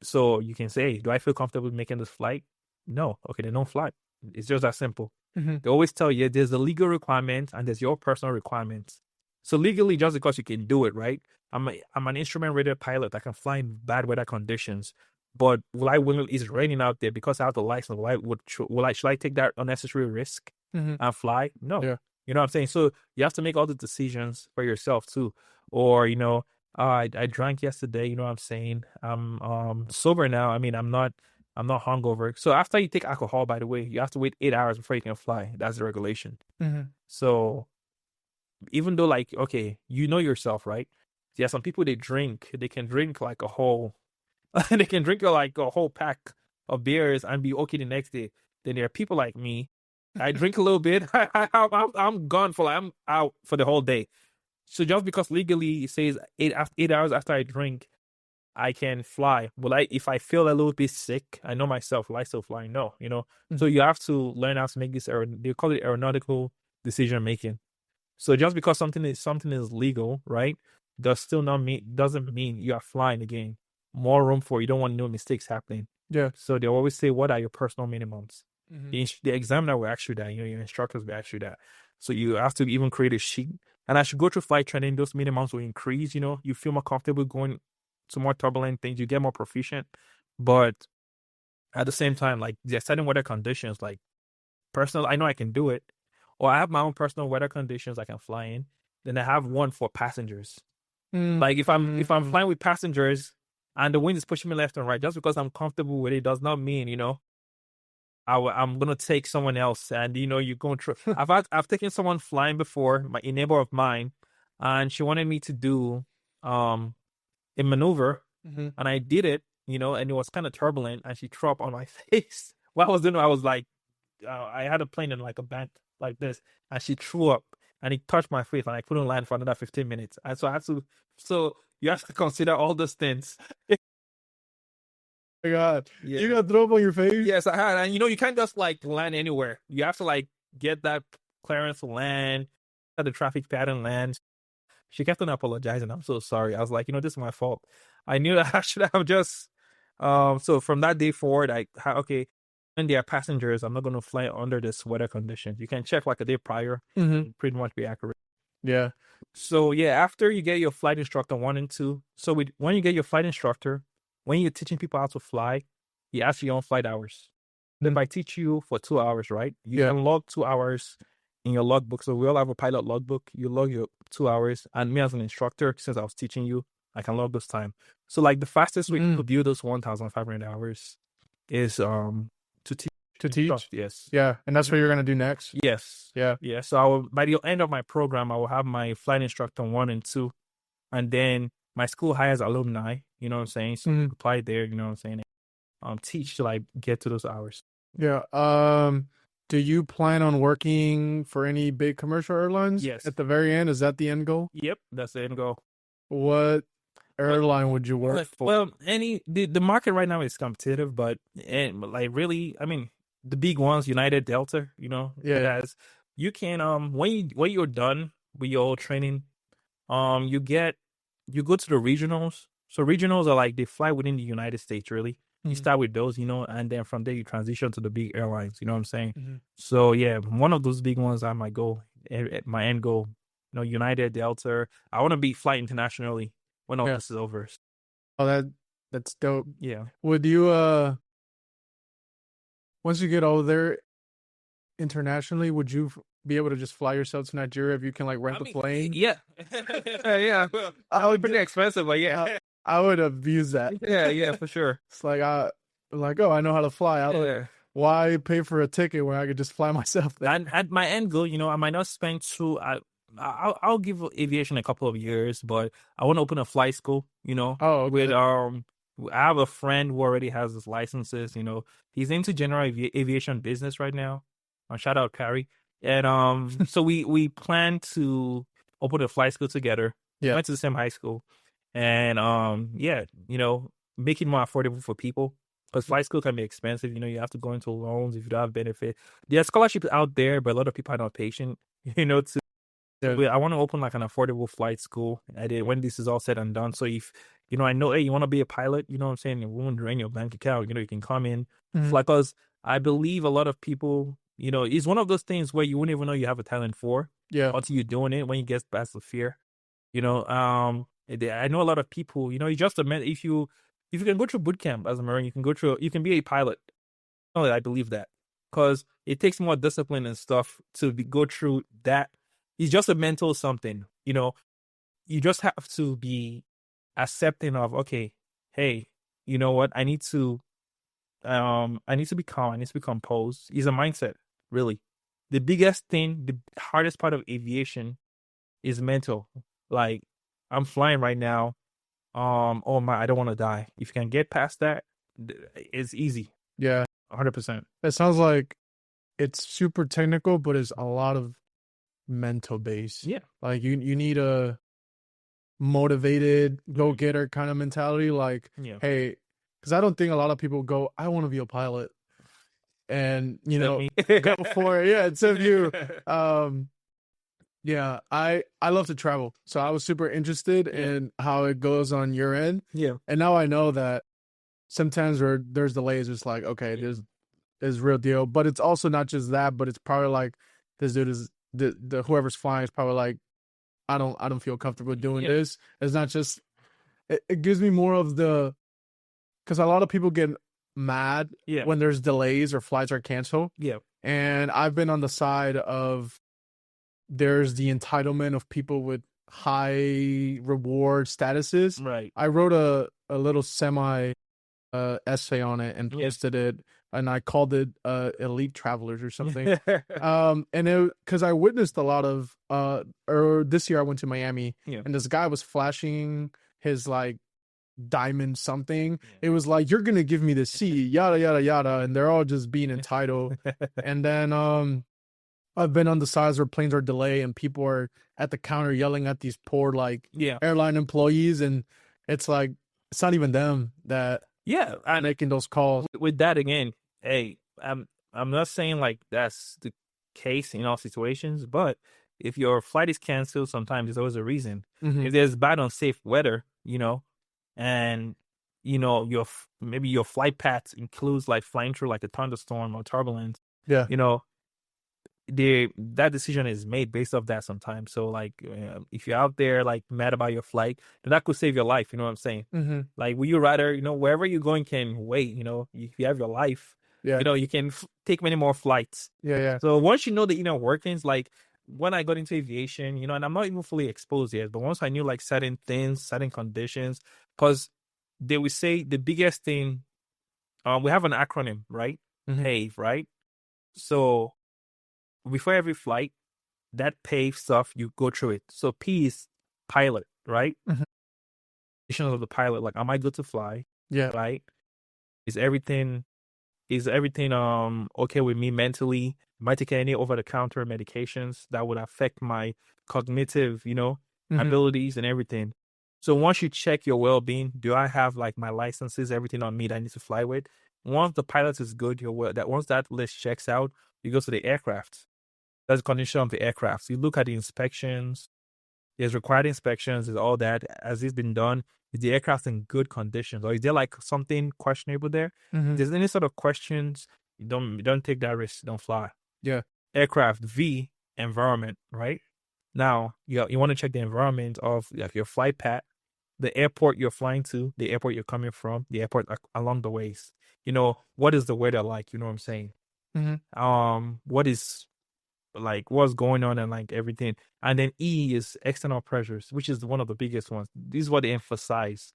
so you can say, do I feel comfortable making this flight? No. Okay, then don't fly. It's just that simple. They always tell you there's a legal requirement and there's your personal requirements. So legally, just because you can do it, right? I'm an instrument rated pilot. I can fly in bad weather conditions. But it's raining out there because I have the license. Should I take that unnecessary risk and fly? No. Yeah. You know what I'm saying? So you have to make all the decisions for yourself too. Or, I drank yesterday, you know what I'm saying? I'm sober now. I mean, I'm not hungover. So after you take alcohol, by the way, you have to wait 8 hours before you can fly. That's the regulation. So even though, like, okay, you know yourself, right? Yeah, some people, they can drink like a whole they can drink like a whole pack of beers and be okay the next day. Then there are people like me. I drink a little bit. I'm gone I'm out for the whole day. So just because legally it says 8 hours after I drink, I can fly. If I feel a little bit sick, I know myself, will I still fly? No, So you have to learn how to make this, they call it aeronautical decision making. So just because something is legal, right, doesn't mean you are flying again. More room for, you don't want no mistakes happening. Yeah. So they always say, what are your personal minimums? The examiner will ask you that, your instructors will ask you that. So you have to even create a sheet. And as you go through flight training, those minimums will increase, you feel more comfortable going to more turbulent things, you get more proficient. But at the same time, like, there's certain weather conditions, like personal, I know I can do it. Or I have my own personal weather conditions I can fly in. Then I have one for passengers. Like if I'm flying with passengers and the wind is pushing me left and right, just because I'm comfortable with it does not mean, I'm gonna take someone else. And you're going through. I've taken someone flying before, a neighbor of mine, and she wanted me to do a maneuver, and I did it, and it was kind of turbulent, and she threw up on my face. What I was doing, I was like, I had a plane in like a band like this, and she threw up, and it touched my face, and I couldn't land for another 15 minutes. And so you have to consider all those things. Oh my God. Yeah. You got throw up on your face? Yes, I had. And you can't just like land anywhere. You have to like get that clearance to land, at the traffic pattern land. She kept on apologizing. I'm so sorry. I was like, this is my fault. I knew that I should have just so from that day forward, okay, when there are passengers, I'm not going to fly under this weather conditions. You can check like a day prior, pretty much be accurate. Yeah. So yeah, after you get your flight instructor 1 and 2, so when you get your flight instructor, when you're teaching people how to fly, you ask your own flight hours. Then if I teach you for 2 hours, right? You can log 2 hours in your logbook. So we all have a pilot logbook. You log your 2 hours, and me as an instructor, since I was teaching you, I can log this time. So like the fastest way to view those 1,500 hours is to teach. Yes. Yeah. And that's what you're going to do next? Yes. Yeah. Yeah. So by the end of my program, I will have my flight instructor 1 and 2. And then my school hires alumni, you know what I'm saying? So apply there, you know what I'm saying? Teach till I get to those hours. Yeah. Do you plan on working for any big commercial airlines? Yes. At the very end? Is that the end goal? Yep. That's the end goal. What airline would you work for? Well, the market right now is competitive, but like really, I mean, the big ones, United, Delta, Yeah. You can when you're done with your training, you go to the regionals. So regionals are like, they fly within the United States, really. You start with those, and then from there you transition to the big airlines, you know what I'm saying? So yeah, one of those big ones I might go, my end goal, United, Delta. I want to fly internationally when all this is over. Oh, that's dope. Yeah. Would you once you get over there internationally, would you be able to just fly yourself to Nigeria if you can like rent the plane? Yeah. Yeah. Well, pretty expensive, but yeah. I would abuse that. Yeah, for sure. It's like oh, I know how to fly. Why pay for a ticket where I could just fly myself there? And at my end goal, I might not spend I'll give aviation a couple of years, but I want to open a flight school, Oh, okay. with I have a friend who already has his licenses, he's into general aviation business right now. Shout out Carrie. And so we plan to open a flight school together. Yeah. Went to the same high school. And yeah, make it more affordable for people. Because flight school can be expensive. You have to go into loans if you don't have benefit. There are scholarships out there, but a lot of people are not patient, I want to open like an affordable flight school. I did when this is all said and done. So if, I know, hey, you want to be a pilot, you know what I'm saying? It won't drain your bank account. You can come in. Fly, because I believe a lot of people, it's one of those things where you wouldn't even know you have a talent for. Yeah. Until you're doing it, when you get past the fear. I know a lot of people, you just admit if you can go through boot camp as a Marine, you can be a pilot. Oh, I believe that. Because it takes more discipline and stuff to go through that. It's just a mental something, you just have to be accepting of, okay, hey, you know what? I need to be calm. I need to be composed. It's a mindset, really. The biggest thing, the hardest part of aviation is mental. Like, I'm flying right now. Oh my, I don't want to die. If you can get past that, it's easy. Yeah. 100%. It sounds like it's super technical, but it's a lot of mental base. Yeah. Like you need a motivated go-getter kind of mentality. Like, hey, because I don't think a lot of people go, I want to be a pilot. And, go for it. Yeah, instead of you. Yeah, I love to travel. So I was super interested in how it goes on your end. Yeah. And now I know that sometimes there's delays. It's like, okay, there's real deal. But it's also not just that, but it's probably like this dude is the whoever's flying is probably like, I don't feel comfortable doing this. It's not just it gives me more of because a lot of people get mad when there's delays or flights are canceled. Yeah. And I've been on the side of there's the entitlement of people with high reward statuses. Right. I wrote a little semi essay on it and posted it, and I called it elite travelers or something. And because I witnessed a lot of or this year I went to Miami and this guy was flashing his like diamond something. It was like, you're gonna give me the C, yada yada yada, and they're all just being entitled. And then I've been on the sides where planes are delayed and people are at the counter yelling at these poor like airline employees, and it's like it's not even them that I'm making those calls. With that again, hey, I'm not saying like that's the case in all situations, but if your flight is canceled, sometimes there's always a reason. If there's bad unsafe weather, and maybe your flight path includes like flying through like a thunderstorm or turbulence. Yeah. That decision is made based off that sometimes. So like if you're out there like mad about your flight, then that could save your life. You know what I'm saying? Like, would you rather, wherever you're going can wait, if you have your life, you can take many more flights. Yeah. So once you know the inner workings, like when I got into aviation, and I'm not even fully exposed yet, but once I knew like certain things, certain conditions, because they would say the biggest thing, we have an acronym, right? PAVE, right? So before every flight, that PAVE stuff, you go through it. So P is pilot, right? Conditions of the pilot, like, am I good to fly? Yeah. Right? Is everything okay with me mentally? Am I taking any over-the-counter medications that would affect my cognitive, abilities and everything? So once you check your well-being, do I have like my licenses, everything on me that I need to fly with? Once the pilot is good, once that list checks out, you go to the aircraft. That's the condition of the aircraft. So you look at the inspections. There's required inspections. There's all that. Has this been done? Is the aircraft in good conditions, or is there like something questionable there? If there's any sort of questions, you don't take that risk. Don't fly. Yeah. Aircraft. V, environment. Right now, you want to check the environment of like your flight path, the airport you're flying to, the airport you're coming from, the airport along the ways. What is the weather like? You know what I'm saying? What is like what's going on and like everything. And then E is external pressures, which is one of the biggest ones. This is what they emphasize.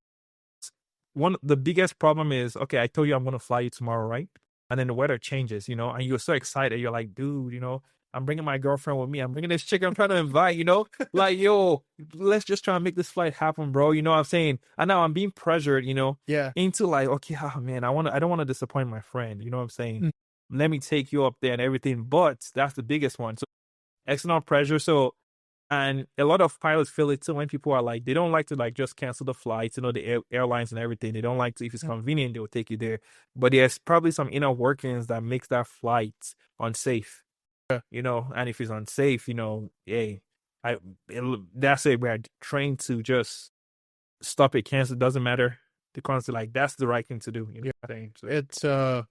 the biggest problem is, okay, I told you I'm going to fly you tomorrow, right? And then the weather changes, you know, and you're so excited. You're like, dude, you know, I'm bringing my girlfriend with me. I'm bringing this chick I'm trying to invite, you know, like, yo, let's just try and make this flight happen, bro. You know what I'm saying? And now I'm being pressured, you know, into like, okay, oh man, I don't want to disappoint my friend. You know what I'm saying? Let me take you up there and everything. But that's the biggest one. So external pressure. So, and a lot of pilots feel it too when people are like, they don't like to like just cancel the flights, you know, the airlines and everything. They don't like to, if it's convenient, they will take you there. But there's probably some inner workings that makes that flight unsafe, you know, and if it's unsafe, you know, hey, that's it. We're trained to just stop it, cancel. It doesn't matter. The constant, like, that's the right thing to do. You know what I'm saying? So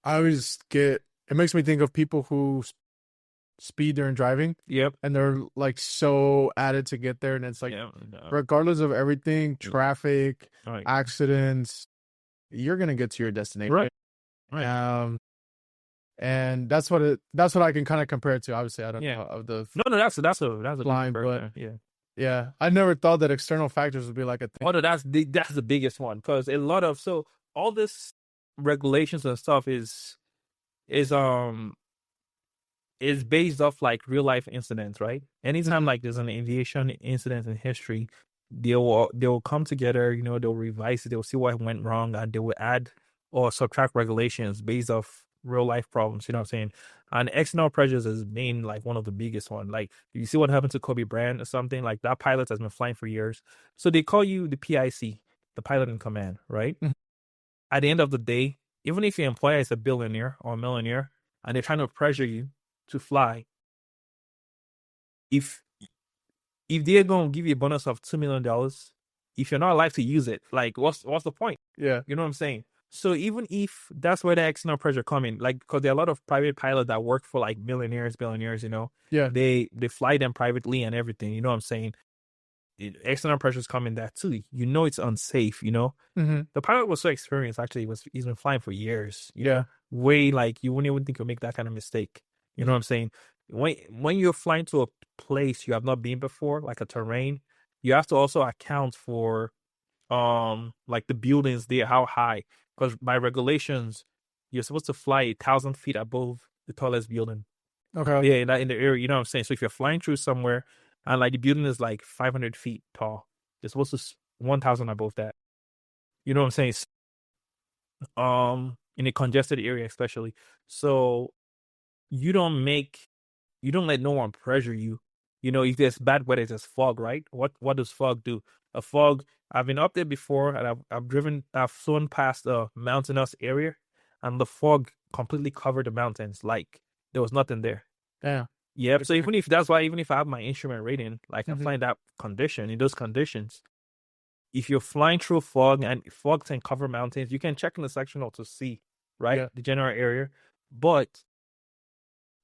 I always it makes me think of people who speed during driving. Yep. And they're like so added to get there. And it's like, regardless of everything, traffic, accidents, you're going to get to your destination. Right. And that's what I can kind of compare it to. Obviously, I don't know of the that's a flying, but yeah, I never thought that external factors would be like a thing. Oh, no, that's the biggest one, because a lot of all this regulations and stuff is based off like real life incidents, right? Anytime like there's an aviation incident in history, they'll come together, you know, they'll revise it, they'll see what went wrong, and they will add or subtract regulations based off real life problems. You know what I'm saying? And external pressures has been like one of the biggest one. Like, you see what happened to Kobe Bryant or something? Like, that pilot has been flying for years, so they call you the PIC, the pilot in command, right? At the end of the day, even if your employer is a billionaire or a millionaire and they're trying to pressure you to fly, if they're gonna give you a bonus of $2 million, if you're not alive to use it, like, what's the point? Yeah, you know what I'm saying? So even if that's where the external pressure come in, like, because there are a lot of private pilots that work for like millionaires, billionaires, you know, they fly them privately and everything. You know what I'm saying? External pressures come in that too. You know, it's unsafe. You know, the pilot was so experienced. Actually, he's been flying for years. You know, way like you wouldn't even think you'll make that kind of mistake. You know what I'm saying? When you're flying to a place you have not been before, like a terrain, you have to also account for like the buildings there, how high, because by regulations you're supposed to fly 1,000 feet above the tallest building. Okay. Yeah, in the area. You know what I'm saying? So if you're flying through somewhere and like the building is like 500 feet tall, you're supposed to 1,000 above that. You know what I'm saying? In a congested area especially. So you don't let no one pressure you. You know, if there's bad weather, there's fog, right? What does fog do? A fog, I've been up there before, and I've flown past a mountainous area, and the fog completely covered the mountains, like there was nothing there. Yeah. Yep. So even if I have my instrument rating, like I'm flying that condition, in those conditions, if you're flying through fog and fog can cover mountains, you can check in the sectional to see, right? The general area, but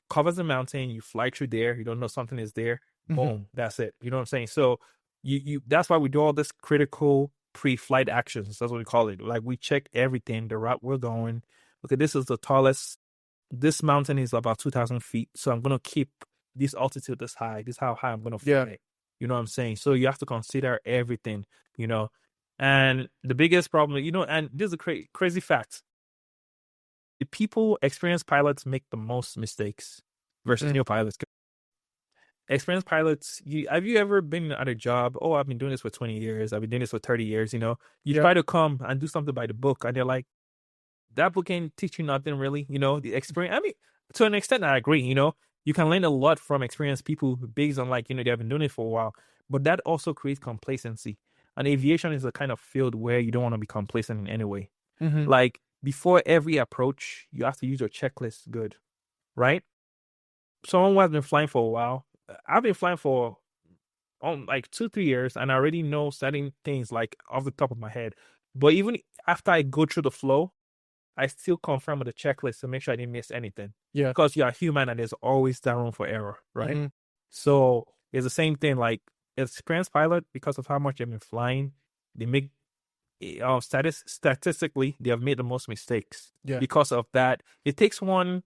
covers the mountain, you fly through there, you don't know something is there, boom, that's it. You know what I'm saying? So you that's why we do all this critical pre-flight actions. That's what we call it. Like, we check everything, the route we're going. Okay, this is the tallest. This mountain is about 2,000 feet, so I'm gonna keep this altitude this high. This is how high I'm gonna fly. You know what I'm saying? So you have to consider everything. You know, and the biggest problem, you know, and this is a crazy fact. The people, experienced pilots, make the most mistakes versus new pilots. Experienced pilots, have you ever been at a job? Oh, I've been doing this for 20 years. I've been doing this for 30 years. You know, you try to come and do something by the book, and they're like, that book ain't teach you nothing really. You know, the experience. I mean, to an extent, I agree. You know, you can learn a lot from experienced people based on, like, you know, they've been doing it for a while. But that also creates complacency. And aviation is a kind of field where you don't want to be complacent in any way. Like, before every approach, you have to use your checklist good, right? Someone who has been flying for a while, I've been flying for like 2-3 years, and I already know certain things like off the top of my head. But even after I go through the flow, I still confirm with the checklist to make sure I didn't miss anything. Yeah, because you are human and there's always that room for error, right? So it's the same thing. Like, experienced pilot, because of how much they've been flying, they make statistically, they have made the most mistakes. Because of that, it takes one,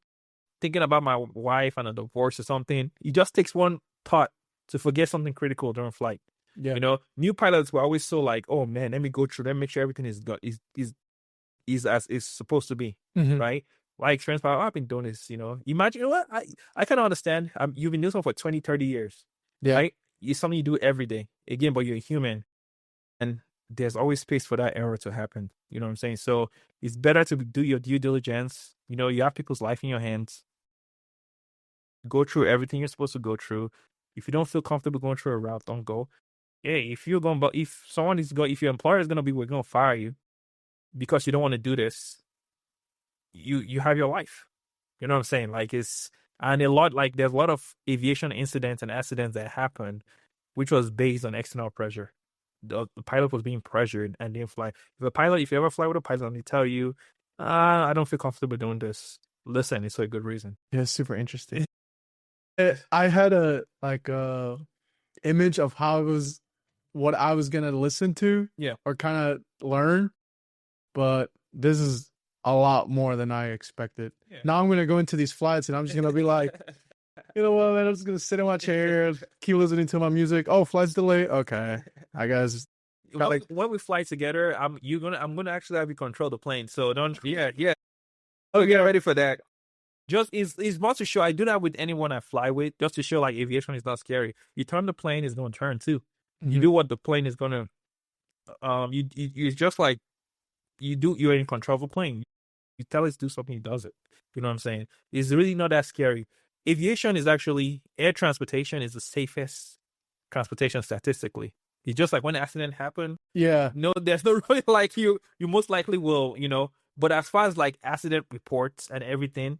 thinking about my wife and a divorce or something, it just takes one thought to forget something critical during flight. Yeah. You know, new pilots were always so like, oh man, let me go through, let me make sure everything is as it's supposed to be, right? Like experienced pilot, I've been doing this, you know. Imagine, you know what? I kind of understand. You've been doing something for 20, 30 years, Yeah. right? It's something you do every day. Again, but you're a human. And there's always space for that error to happen. You know what I'm saying? So it's better to do your due diligence. You know, you have people's life in your hands. Go through everything you're supposed to go through. If you don't feel comfortable going through a route, don't go. Hey, if you're going, but if someone is going, if your employer is we're going to fire you because you don't want to do this, you have your life. You know what I'm saying? Like there's a lot of aviation incidents and accidents that happened, which was based on external pressure. The pilot was being pressured and didn't fly. If you ever fly with a pilot and they tell you, I don't feel comfortable doing this, listen, it's for a good reason. Yeah, it's super interesting. I had a image of what I was gonna listen to, or kind of learn, but this is a lot more than I expected. Yeah. Now I'm gonna go into these flights and I'm just gonna be like, you know what, man, I'm just gonna sit in my chair, keep listening to my music. Oh, flight's delayed. Okay, I guess. When we fly together, I'm gonna actually have you control the plane. So don't, Oh, get ready for that. Just it's more to show. I do that with anyone I fly with, just to show like aviation is not scary. You turn the plane, it's gonna turn too. You do what the plane is gonna. It's just like you're in control of a plane. You tell it to do something, it does it. You know what I'm saying? It's really not that scary. Aviation is actually, air transportation is the safest transportation statistically. It's just like when an accident happened. Yeah. No, there's no really like you most likely will, you know. But as far as like accident reports and everything,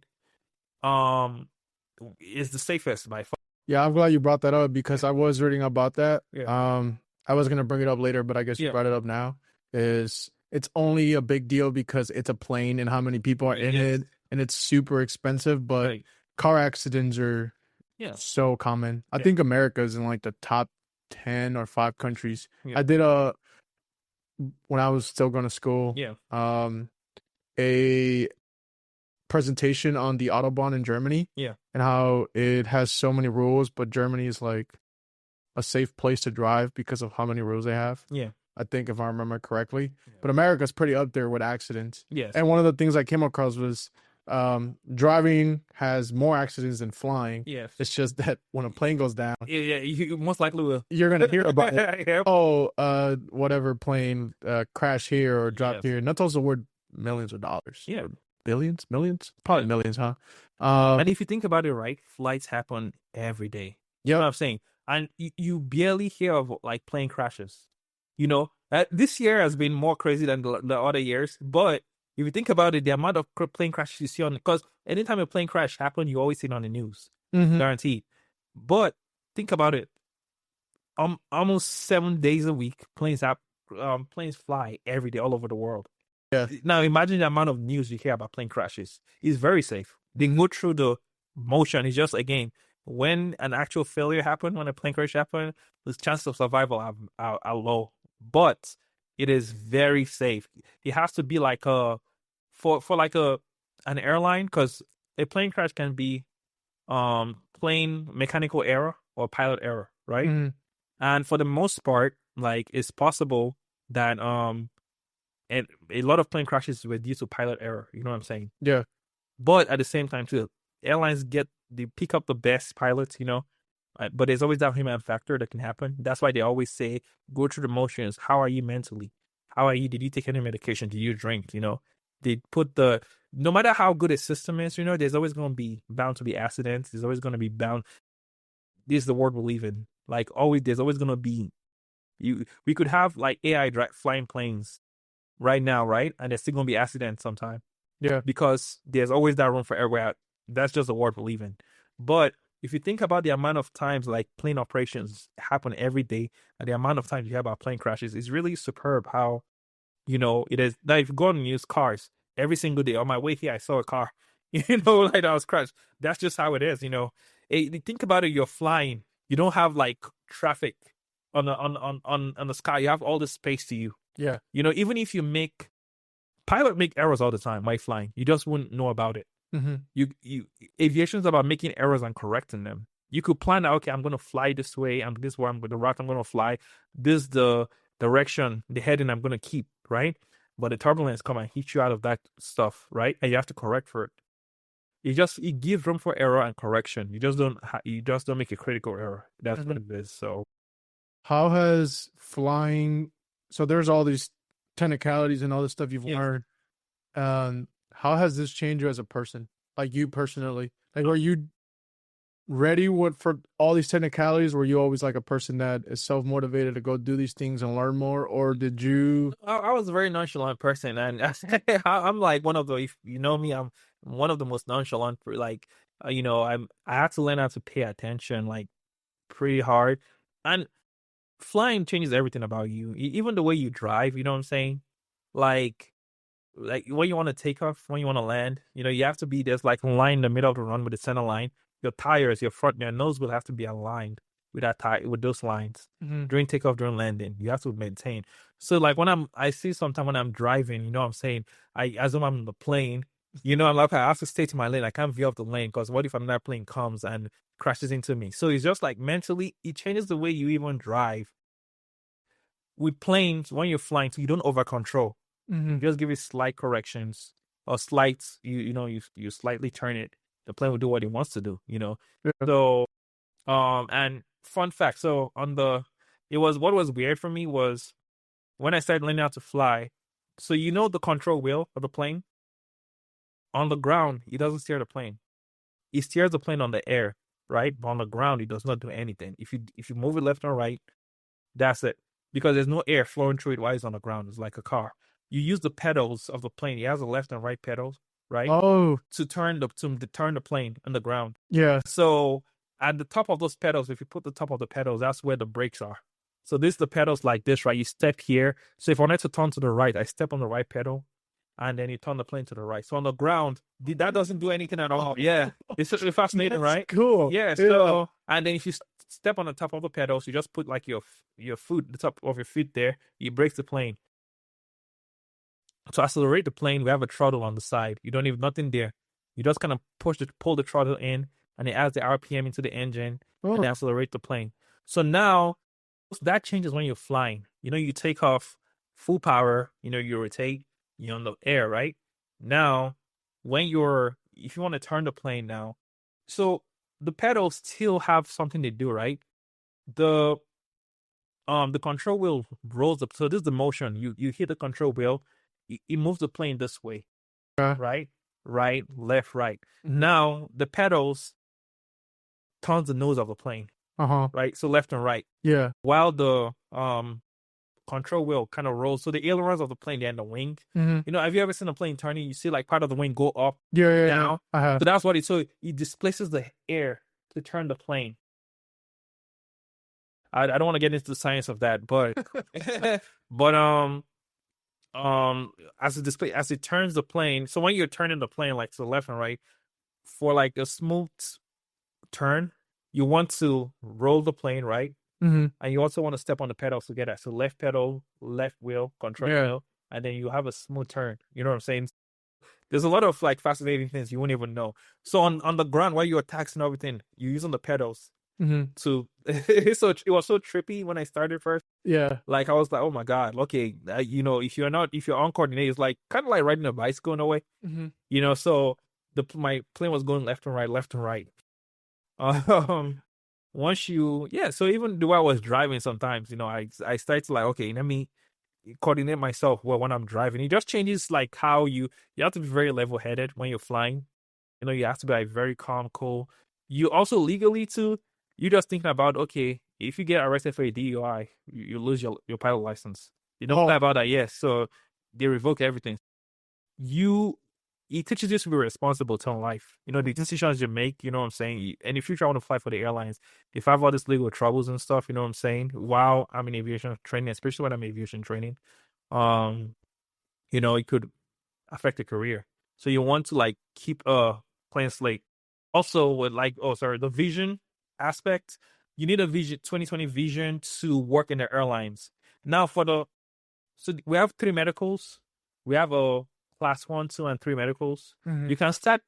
is the safest by far. Yeah, I'm glad you brought that up because I was reading about that. Yeah. I was gonna bring it up later, but I guess you brought it up now. It's only a big deal because it's a plane and how many people are in it, and it's super expensive. But car accidents are so common. I think America is in like the top 10 or 5 countries. I did when I was still going to school. A presentation on the Autobahn in Germany. And how it has so many rules, but Germany is like a safe place to drive because of how many rules they have. I think if I remember correctly. But America's pretty up there with accidents. And one of the things I came across was driving has more accidents than flying. It's just that when a plane goes down, you most likely will. You're gonna hear about it. Oh, whatever plane crashed here or dropped here. And that's also worth millions of dollars. Or billions, millions, probably millions, huh? And if you think about it, right, flights happen every day. You know what I'm saying? And you barely hear of like plane crashes. You know, this year has been more crazy than the other years. But if you think about it, the amount of plane crashes you see because anytime a plane crash happens, you always see it on the news, guaranteed. But think about it, almost 7 days a week, planes fly every day all over the world. Now imagine the amount of news you hear about plane crashes. It's very safe. They go through the motion. It's just, again, when an actual failure happens, when a plane crash happens, the chances of survival are low. But it is very safe. It has to be like for an airline, because a plane crash can be plane mechanical error or pilot error, right? And for the most part, like, it's possible that and a lot of plane crashes were due to pilot error. You know what I'm saying? Yeah. But at the same time, too, airlines they pick up the best pilots, you know. But there's always that human factor that can happen. That's why they always say, go through the motions. How are you mentally? How are you? Did you take any medication? Did you drink? You know, they put no matter how good a system is, you know, there's always going to be bound to be accidents. There's always going to be bound. This is the world we live in. Like, there's always going to be, we could have like AI flying planes right now, right? And there's still going to be accidents sometime. Yeah. Because there's always that room for error. That's just the world we live in. But if you think about the amount of times like plane operations happen every day and the amount of times you hear about plane crashes, it's really superb how, you know, it is. Now, if you go on and use cars every single day, on my way here, I saw a car, you know, like that was crashed. That's just how it is, you know. Think about it, you're flying. You don't have like traffic on the sky. You have all this space to you. Yeah. You know, even if pilots make errors all the time while flying. You just wouldn't know about it. Aviation is about making errors and correcting them. You could plan out, okay, I'm going to fly this way. This is where the route I'm going to fly. This is the direction, the heading I'm going to keep, right? But the turbulence come and hit you out of that stuff, right? And you have to correct for it. It gives room for error and correction. You just don't make a critical error. That's what it is. So, how has flying? So there's all these technicalities and all this stuff you've learned. How has this changed you as a person? Like you personally, like are you ready for all these technicalities? Were you always like a person that is self-motivated to go do these things and learn more, or did you? I was a very nonchalant person, and I'm like one of the, if you know me, I'm one of the most nonchalant. Like, I had to learn how to pay attention, like, pretty hard, and flying changes everything about you, even the way you drive. You know what I'm saying? Like when you want to take off, when you want to land, you have to be, there's like a line in the middle of the run with the center line. Your tires, your front, your nose will have to be aligned with with those lines during takeoff, during landing. You have to maintain. So like I see sometimes when I'm driving, what I'm saying, as if I'm in the plane, I'm like, I have to stay to my lane. I can't veer off the lane because what if another plane comes and crashes into me? So it's just like mentally, it changes the way you even drive. With planes, when you're flying, so you don't over control. You just give it slight corrections or slight, you slightly turn it. The plane will do what it wants to do, Yeah. So, and fun fact. So what was weird for me was when I started learning how to fly. So the control wheel of the plane on the ground, it doesn't steer the plane. It steers the plane on the air, right? But on the ground, it does not do anything. If you move it left or right, that's it. Because there's no air flowing through it while it's on the ground. It's like a car. You use the pedals of the plane. It has the left and right pedals, right? Oh, to turn the plane on the ground. Yeah. So at the top of those pedals, if you put the top of the pedals, that's where the brakes are. So this the pedals like this, right? You step here. So if I wanted to turn to the right, I step on the right pedal, and then you turn the plane to the right. So on the ground, that doesn't do anything at all. Yeah, it's fascinating, right? Cool. Yeah. So and then if you step on the top of the pedals, you just put like your foot, the top of your feet there. You brake the plane. To accelerate the plane, we have a throttle on the side. You don't need nothing there. You just kind of pull the throttle in, and it adds the RPM into the engine and accelerate the plane. So now that changes when you're flying. You take off full power. You rotate. You're on the air, right? Now, if you want to turn the plane now, so the pedals still have something to do, right? The control wheel rolls up. So this is the motion. You hit the control wheel. It moves the plane this way, right, left, right. Now the pedals turns the nose of the plane, right, so left and right. Yeah. While the control wheel kind of rolls. So the ailerons of the plane, they're in the wing. Have you ever seen a plane turning? You see like part of the wing go up, down. I have. So that's what so it displaces the air to turn the plane. I don't want to get into the science of that, but as it turns the plane, so when you're turning the plane like to the left and right for like a smooth turn, you want to roll the plane, right? And you also want to step on the pedals to get that. So left pedal, left wheel, control wheel, and then you have a smooth turn. You know what I'm saying? There's a lot of like fascinating things you won't even know. So on the ground while you're taxing everything, you're using the pedals to it was so trippy when I started first. Yeah. Like I was like, oh my God, okay, if you're uncoordinated, it's like kind of like riding a bicycle in a way. So my plane was going left and right. So even the way I was driving sometimes, I started to like, okay, let me coordinate myself when I'm driving. It just changes like how you have to be very level headed when you're flying. You have to be like very calm, cool. You also legally too. You're just thinking about, okay, if you get arrested for a DUI, you lose your pilot license. You don't know about that, yes. So they revoke everything. It teaches you to be responsible to life. The decisions you make, you know what I'm saying? And in the future, I want to fly for the airlines. If I have all these legal troubles and stuff, you know what I'm saying? While I'm in aviation training, especially when I'm in aviation training, it could affect a career. So you want to like keep a clean slate. Also with the vision aspect, you need a vision, 2020 vision to work in the airlines. Now so we have 3 medicals. We have a class 1, 2, and 3 medicals. You can start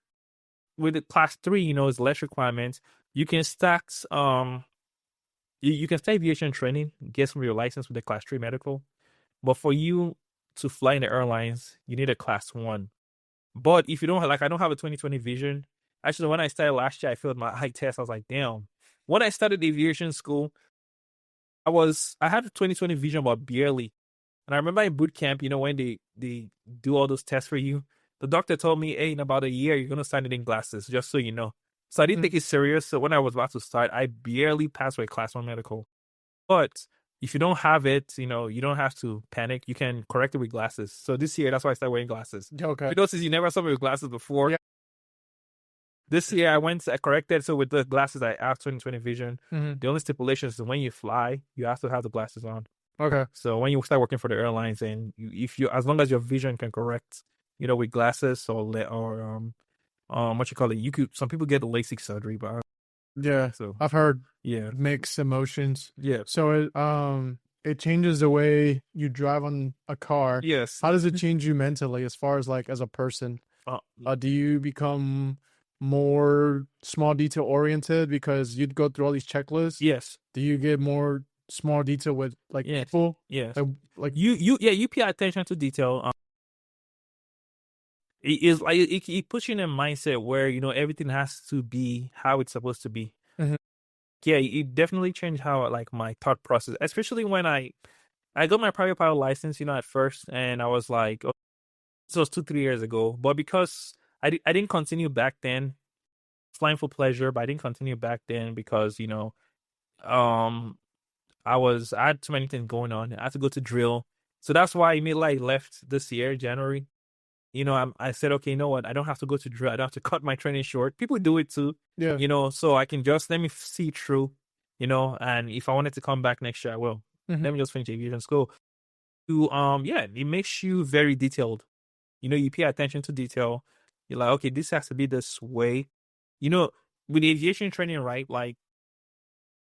with the class 3, it's less requirements. you can start you can start aviation training, get some of your license with the class 3 medical. But for you to fly in the airlines, you need a class 1. But if you don't like, I don't have a 2020 vision. Actually, when I started last year, I failed my eye test. I was like, damn. When I started aviation school, I had a 2020 vision, but barely. And I remember in boot camp, when they do all those tests for you, the doctor told me, hey, in about a year, you're gonna start needing glasses, just so you know. So I didn't take it serious. So when I was about to start, I barely passed with class 1 medical. But if you don't have it, you don't have to panic. You can correct it with glasses. So this year, that's why I started wearing glasses. Okay. Because you never saw me with glasses before. Yeah. This year, I corrected. So with the glasses, I have 20/20 vision. The only stipulation is when you fly, you have to have the glasses on. Okay. So when you start working for the airlines, and as long as your vision can correct, with glasses or what you call it, some people get LASIK surgery, but yeah, so I've heard mixed emotions. Yeah. So it changes the way you drive on a car. Yes. How does it change you mentally as far as like as a person? Do you become more small detail oriented because you'd go through all these checklists? Yes. Do you get more small detail with like people? Yes. Like you pay attention to detail. It is like it puts you in a mindset where everything has to be how it's supposed to be. Yeah, it definitely changed how like my thought process, especially when I got my private pilot license. At first, and I was like, this was 2-3 years ago, but because I didn't continue back then, flying for pleasure, but I didn't continue back then because I had too many things going on. I had to go to drill, so that's why I immediately left this year, January. I said, okay, you know what? I don't have to go to drill. I don't have to cut my training short. People do it too. Yeah. So I can just let me see through, and if I wanted to come back next year, I will. Let me just finish aviation school. It makes you very detailed. You pay attention to detail. You're like, okay, this has to be this way. With aviation training, right? Like,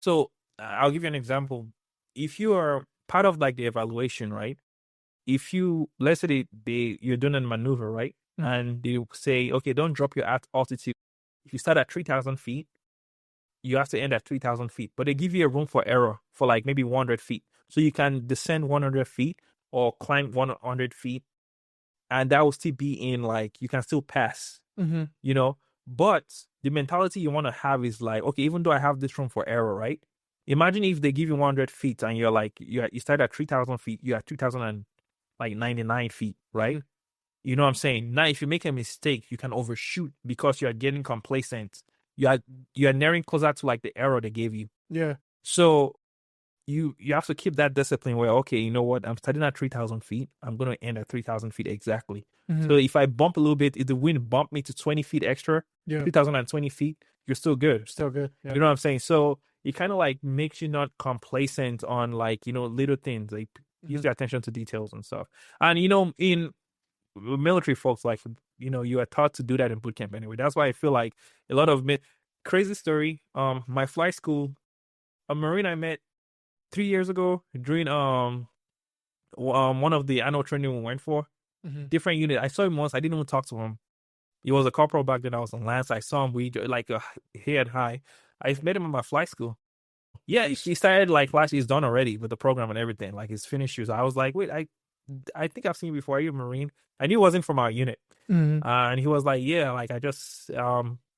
so I'll give you an example. If you are part of like the evaluation, right? If let's say you're doing a maneuver, right? And they say, okay, don't drop your altitude. If you start at 3,000 feet, you have to end at 3,000 feet. But they give you a room for error for like maybe 100 feet. So you can descend 100 feet or climb 100 feet. And that will still be in like, you can still pass, But the mentality you want to have is like, okay, even though I have this room for error, right? Imagine if they give you 100 feet and you're like, you start at 3,000 feet, you're at 2,099 feet, right? You know what I'm saying? Now, if you make a mistake, you can overshoot because you are getting complacent. You are nearing closer to like the error they gave you. Yeah. So you have to keep that discipline where, okay, you know what? I'm starting at 3,000 feet. I'm going to end at 3,000 feet exactly. So if I bump a little bit, if the wind bumped me to 20 feet extra, 3,020 feet, you're still good. Still good. Yeah. You know what I'm saying? So it kind of like makes you not complacent on like, little things. Like use your attention to details and stuff. And, in military folks, like, you are taught to do that in boot camp anyway. That's why I feel like a lot of crazy story. My flight school, a Marine I met 3 years ago during one of the annual training we went for, different unit. I saw him once. I didn't even talk to him. He was a corporal back then. I was on Lance. I saw him. We like head high. I met him in my flight school. Yeah, he started like last. He's done already with the program and everything. Like he's finished. I was like, wait, I think I've seen you before. Are you a Marine? I knew he wasn't from our unit. And he was like, yeah, like I just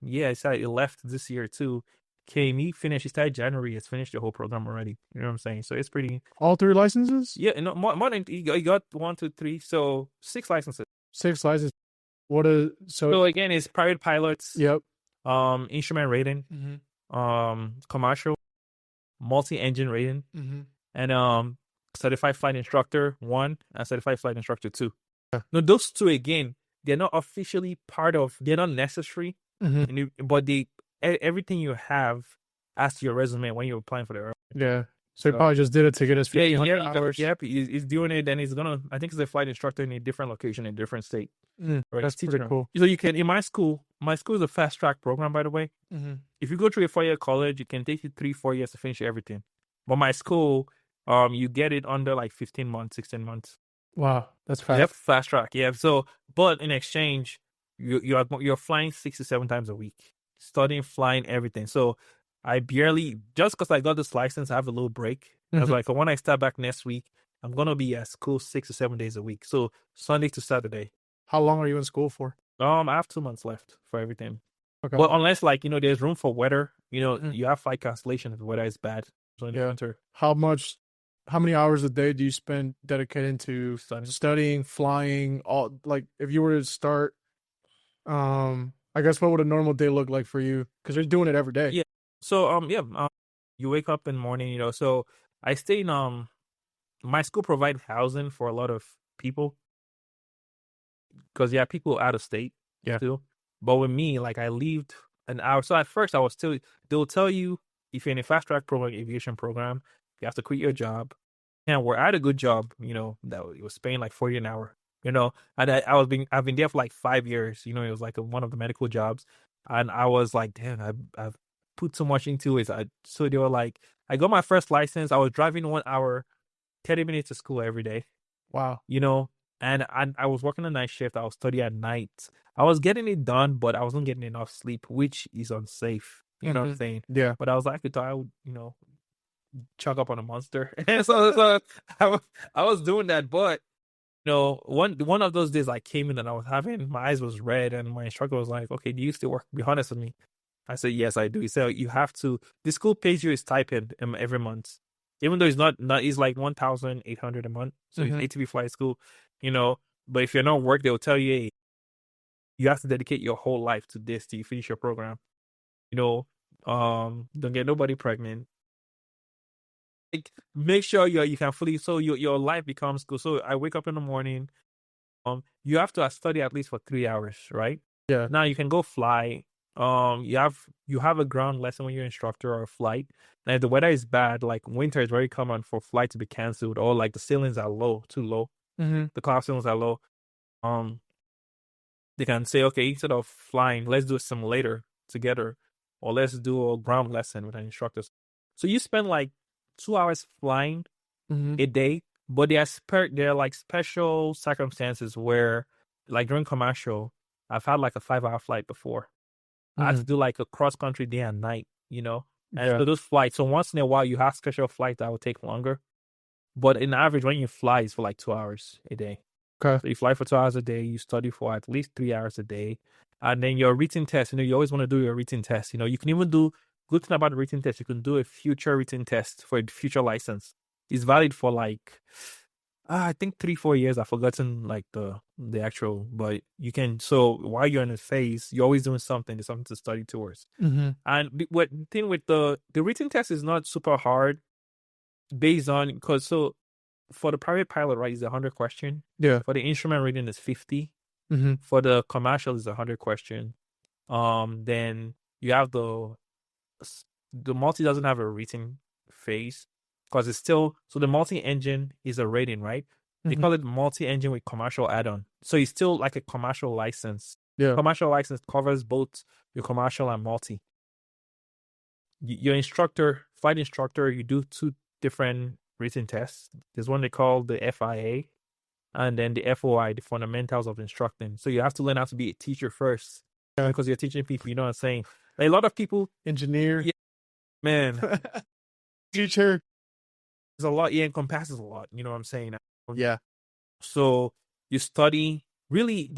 he said he left this year too. He finished. He started January. He's finished the whole program already. You know what I'm saying? So it's pretty. All 3 licenses? Yeah, no, more than he got 1, 2, 3. So 6 licenses. 6 licenses. So again, it's private pilots. Yep. Instrument rating. Commercial, multi-engine rating, and certified flight instructor 1 and certified flight instructor 2. No, those 2 again, they're not officially they're not necessary, but everything you have as to your resume when you're applying for the airline. Yeah. So he probably just did it to get his 1,500 hours. Yep, he's doing it, and he's gonna. I think he's a flight instructor in a different location, in a different state. Right, that's pretty cool. So you can, in my school is a fast track program, by the way. If you go through a 4-year college, it can take you 3-4 years to finish everything. But my school, you get it under like 15 months, 16 months. Wow, that's fast. Yep, fast track. Yeah. So, but in exchange, you're flying 6 to 7 times a week, studying, flying, everything. So I barely, just because I got this license, I have a little break. I was like, when I start back next week, I'm going to be at school 6 to 7 days a week. So Sunday to Saturday. How long are you in school for? I have 2 months left for everything. Okay. But unless, like, there's room for weather, you have flight cancellation if the weather is bad. So in the winter. How many hours a day do you spend dedicated to studying, flying, all, like, if you were to start, I guess what would a normal day look like for you? Because you're doing it every day. Yeah. So, you wake up in the morning, so I stay in, my school provides housing for a lot of people. Because, people out of state. Yeah. Too. But with me, like, I lived an hour. So at first, they'll tell you, if you're in a fast track program, aviation program, you have to quit your job. And I had a good job, that it was paying like $40 an hour, and I've been there for like 5 years, it was like one of the medical jobs. And I was like, damn, I've put so much into it. So they were like, I got my first license. I was driving 1 hour, 30 minutes to school every day. Wow. And I was working a night shift. I was studying at night. I was getting it done, but I wasn't getting enough sleep, which is unsafe. You know what I'm saying? Yeah. But I was like, I thought I would, chalk up on a monster. And so I was doing that. But, one of those days I came in and my eyes was red, and my instructor was like, okay, do you still work? Be honest with me. I said, yes, I do. He said, you have to, the school pays you a stipend every month. Even though it's not it's like 1,800 a month. So it's ATP flight school, but if you're not work, they'll tell you, hey, you have to dedicate your whole life to this till you finish your program. Don't get nobody pregnant. Like, make sure you can fully, so your life becomes cool. So I wake up in the morning. You have to study at least for 3 hours, right? Yeah. Now you can go fly. You have a ground lesson when you're an instructor or a flight. And if the weather is bad, like winter is very common for flight to be canceled, or like the ceilings are too low. The cloud ceilings are low. They can say, okay, instead of flying, let's do a simulator together, or let's do a ground lesson with an instructor. So you spend like 2 hours flying a day, but there are like special circumstances where, like during commercial, I've had like a 5-hour flight before. I had to do like a cross country day and night, and so those flights. So once in a while, you have special flights that will take longer, but in average, when you fly, it's for like 2 hours a day. Okay. So you fly for 2 hours a day. You study for at least 3 hours a day, and then your written test. You always want to do your written test. You can even do. Good thing about the written test, you can do a future written test for a future license. It's valid for like, I think 3-4 years. I've forgotten like the actual, but you can. So while you're in a phase, you're always doing something. There's something to study towards. And the thing with the written test is not super hard, based on, because so for the private pilot, right, is 100 question. Yeah. For the instrument rating is 50. For the commercial is 100 question. Then you have the multi doesn't have a written phase, because it's still, so the multi-engine is a rating, right? They call it multi-engine with commercial add-on. So it's still like a commercial license. Yeah. Commercial license covers both your commercial and multi. Your flight instructor, you do 2 different written tests. There's one they call the FIA, and then the FOI, the fundamentals of instructing. So you have to learn how to be a teacher first, because you're teaching people, you know what I'm saying? Like, a lot of people, engineer, man, teacher, there's a lot. It encompasses a lot. You know what I'm saying? Yeah. So you study, really,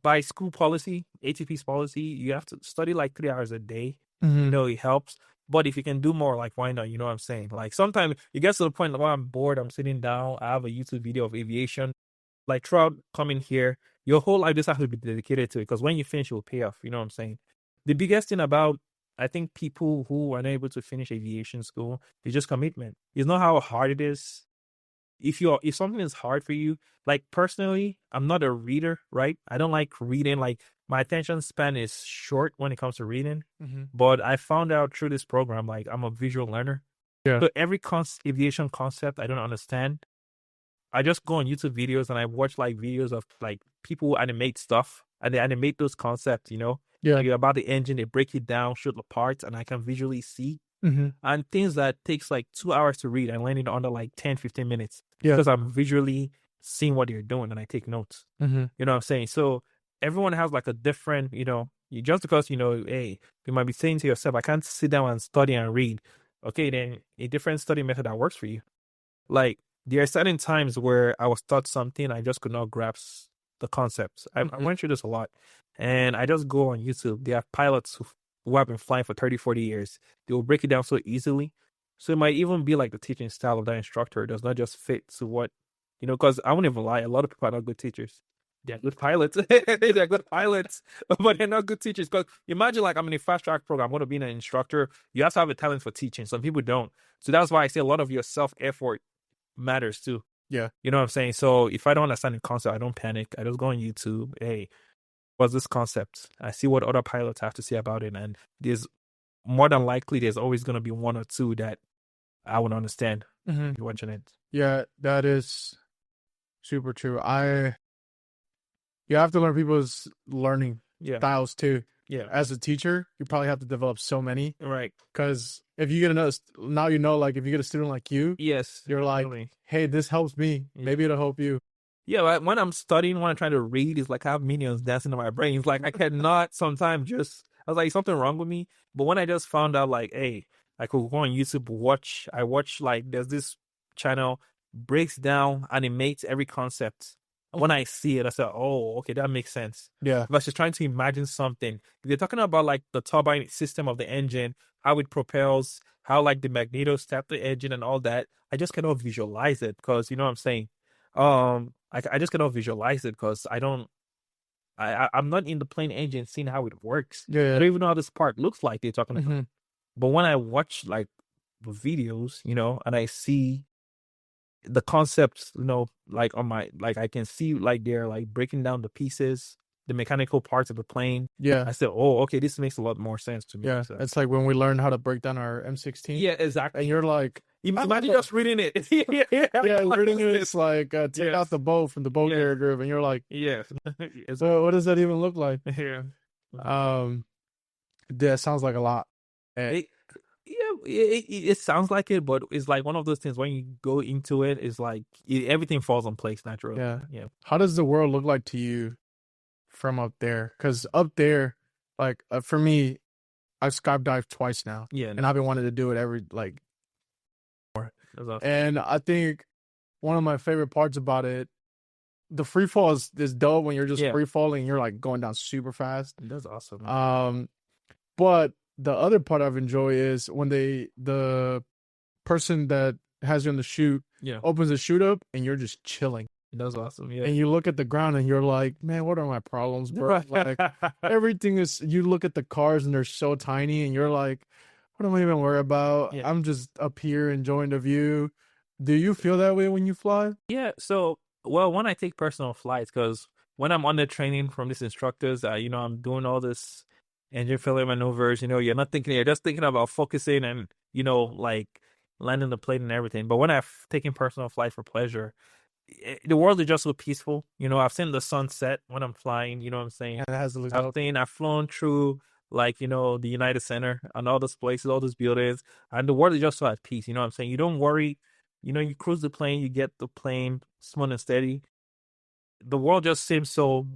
by school policy, ATP's policy, you have to study like 3 hours a day. It helps. But if you can do more, like, why not? You know what I'm saying? Like, sometimes it gets to the point where I'm bored, I'm sitting down, I have a YouTube video of aviation. Like, throughout coming here, your whole life just has to be dedicated to it, because when you finish, it will pay off. You know what I'm saying? The biggest thing about, I think, people who are unable to finish aviation school is just commitment. It's not how hard it is. If something is hard for you, like, personally, I'm not a reader, right? I don't like reading. Like, my attention span is short when it comes to reading. But I found out through this program, like, I'm a visual learner. Yeah. So every aviation concept I don't understand, I just go on YouTube videos and I watch like videos of like people who animate stuff, and they animate those concepts, Yeah. Like, about the engine, they break it down, show the parts, and I can visually see. And things that takes like 2 hours to read, I learn it under like 10-15 minutes. Yeah. Because I'm visually seeing what you're doing and I take notes. You know what I'm saying? So everyone has like a different, you just because, hey, you might be saying to yourself, I can't sit down and study and read. Okay, then a different study method that works for you. Like, there are certain times where I was taught something, I just could not grasp the concepts. I went through this a lot. And I just go on YouTube. They have pilots who have been flying for 30, 40 years. They will break it down so easily. So it might even be like the teaching style of that instructor. It does not just fit to what, because I won't even lie. A lot of people are not good teachers. They're good pilots. They're good pilots, but they're not good teachers. Because imagine, like, I'm in a fast track program. I'm going to be an instructor. You have to have a talent for teaching. Some people don't. So that's why I say a lot of your self-effort matters too. Yeah. You know what I'm saying? So if I don't understand the concept, I don't panic. I just go on YouTube. Hey, what's this concept? I see what other pilots have to say about it. And there's more than likely, there's always going to be one or two that I would understand watching it. Yeah, that is super true. You have to learn people's learning styles too. Yeah. As a teacher, you probably have to develop so many. Right. Because if you get like if you get a student like you, yes, you're like, really. Hey, this helps me. Yeah. Maybe it'll help you. Yeah, when I'm studying, when I'm trying to read, it's like I have minions dancing in my brain. It's like I cannot sometimes I was like, something wrong with me. But when I just found out, like, hey, I could go on YouTube, I watch, like, there's this channel, breaks down, animates every concept. When I see it, I said, oh, okay, that makes sense. Yeah. Versus trying to imagine something. If they're talking about, like, the turbine system of the engine, how it propels, how, like, the magnetos tap the engine and all that, I just cannot visualize it because, you know what I'm saying? I just cannot visualize it because I'm not in the plane engine seeing how it works. Yeah. I don't even know how this part looks like they're talking about. But when I watch, like, the videos, and I see the concepts, like I can see, like, they're, like, breaking down the pieces, the mechanical parts of the plane. Yeah. I said, oh, okay, this makes a lot more sense to me. Yeah. So. It's like when we learned how to break down our M16. Yeah, exactly. And you're like, imagine just reading it. yeah, reading it is like, take out the bow from the bow carrier group, and you're like, yes. So what does that even look like? Yeah. That sounds like a lot. It sounds like it, but it's like one of those things when you go into it, it's like everything falls in place naturally. Yeah. How does the world look like to you from up there? Because up there, like, for me, I've skydived twice now. Yeah. And I've been wanting to do it every, like, more. That's awesome. And I think one of my favorite parts about it, the free fall is dope when you're just free falling, you're, like, going down super fast. That's awesome. But the other part I've enjoyed is when the person that has you on the chute opens the chute up and you're just chilling. That's awesome. Yeah. And you look at the ground and you're like, man, what are my problems, bro? Like, everything is, you look at the cars and they're so tiny and you're like, what am I even worried about? Yeah. I'm just up here enjoying the view. Do you feel that way when you fly? Yeah. So, well, when I take personal flights, because when I'm under training from these instructors, I'm doing all this engine failure maneuvers, you're not thinking, you're just thinking about focusing and, like, landing the plane and everything. But when I've taken personal flight for pleasure, the world is just so peaceful. I've seen the sunset when I'm flying, you know what I'm saying? And it has to look I've flown through, like, the United Center and all those places, all those buildings, and the world is just so at peace, you know what I'm saying? You don't worry, you cruise the plane, you get the plane smooth and steady. The world just seems so,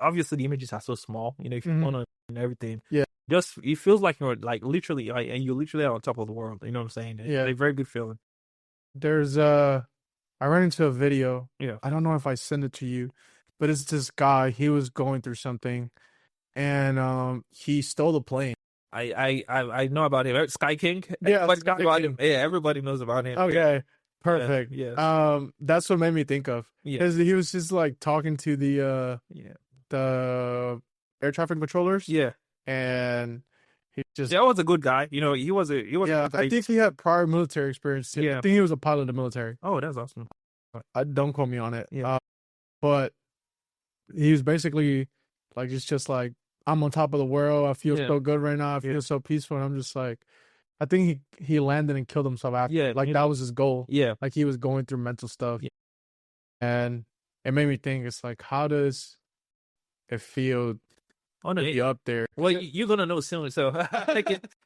obviously the images are so small, if you want to and everything. Yeah. Just, it feels like you're, like, literally, and you're literally on top of the world, you know what I'm saying? Yeah. It's a very good feeling. There's I ran into a video. Yeah. I don't know if I sent it to you, but it's this guy, he was going through something and he stole the plane. I know about him. Sky King. Yeah, Sky King. Yeah, everybody knows about him. Okay. Perfect. Yeah. That's what made me think of. Yeah. Because he was just, like, talking to the air traffic controllers. Yeah. And he just, that was a good guy. He was yeah, I think he had prior military experience too. Yeah. I think he was a pilot in the military. Oh, that's awesome. Don't quote me on it. Yeah. But he was basically like, it's just like, I'm on top of the world. I feel so good right now. I feel so peaceful. And I'm just like, I think he landed and killed himself after. Yeah. Like, that was his goal. Yeah. Like, he was going through mental stuff. Yeah. And it made me think, it's like, how does it feel to be up there? Well, you're going to know soon. So,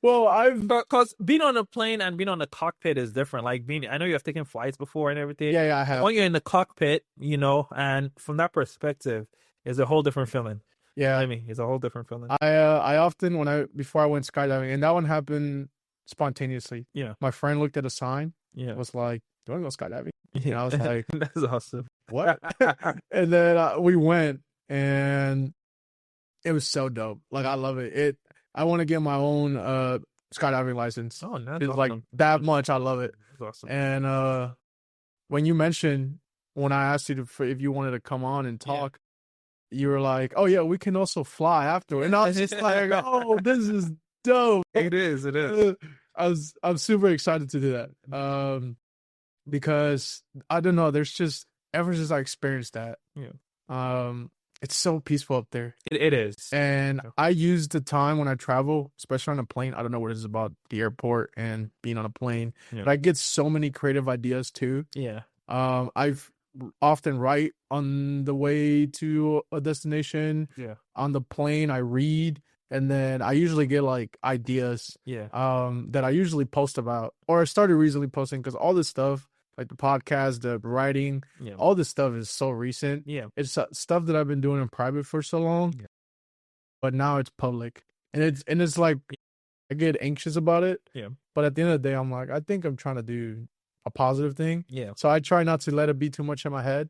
well, because being on a plane and being on the cockpit is different. Like, I know you have taken flights before and everything. Yeah, I have. When you're in the cockpit, and from that perspective, it's a whole different feeling. Yeah. I mean, it's a whole different feeling. I often before I went skydiving, and that one happened spontaneously. Yeah. My friend looked at a sign. Yeah. Was like, "Do you want to go skydiving?" Yeah. And I was like, "That's awesome." "What?" And then we went, and it was so dope. Like, I love it. I want to get my own skydiving license. Oh, that's It's awesome. like that much. I love it. That's awesome. And when you mentioned, when I asked you if you wanted to come on and talk, you were like, "Oh yeah, we can also fly after." And I was just like, "Oh, this is dope." It is. It is. I'm super excited to do that. Because I don't know, there's just ever since I experienced that, it's so peaceful up there. It is. And I use the time when I travel, especially on a plane. I don't know what it is about the airport and being on a plane, but I get so many creative ideas too. Yeah. I've often write on the way to a destination. Yeah. On the plane, I read, and then I usually get like ideas. Yeah. That I usually post about, or I started recently posting, because all this stuff, like the podcast, the writing, all this stuff is so recent. Yeah. It's stuff that I've been doing in private for so long, but now it's public, and it's like I get anxious about it. Yeah. But at the end of the day, I'm like, I think I'm trying to do a positive thing. Yeah. So I try not to let it be too much in my head.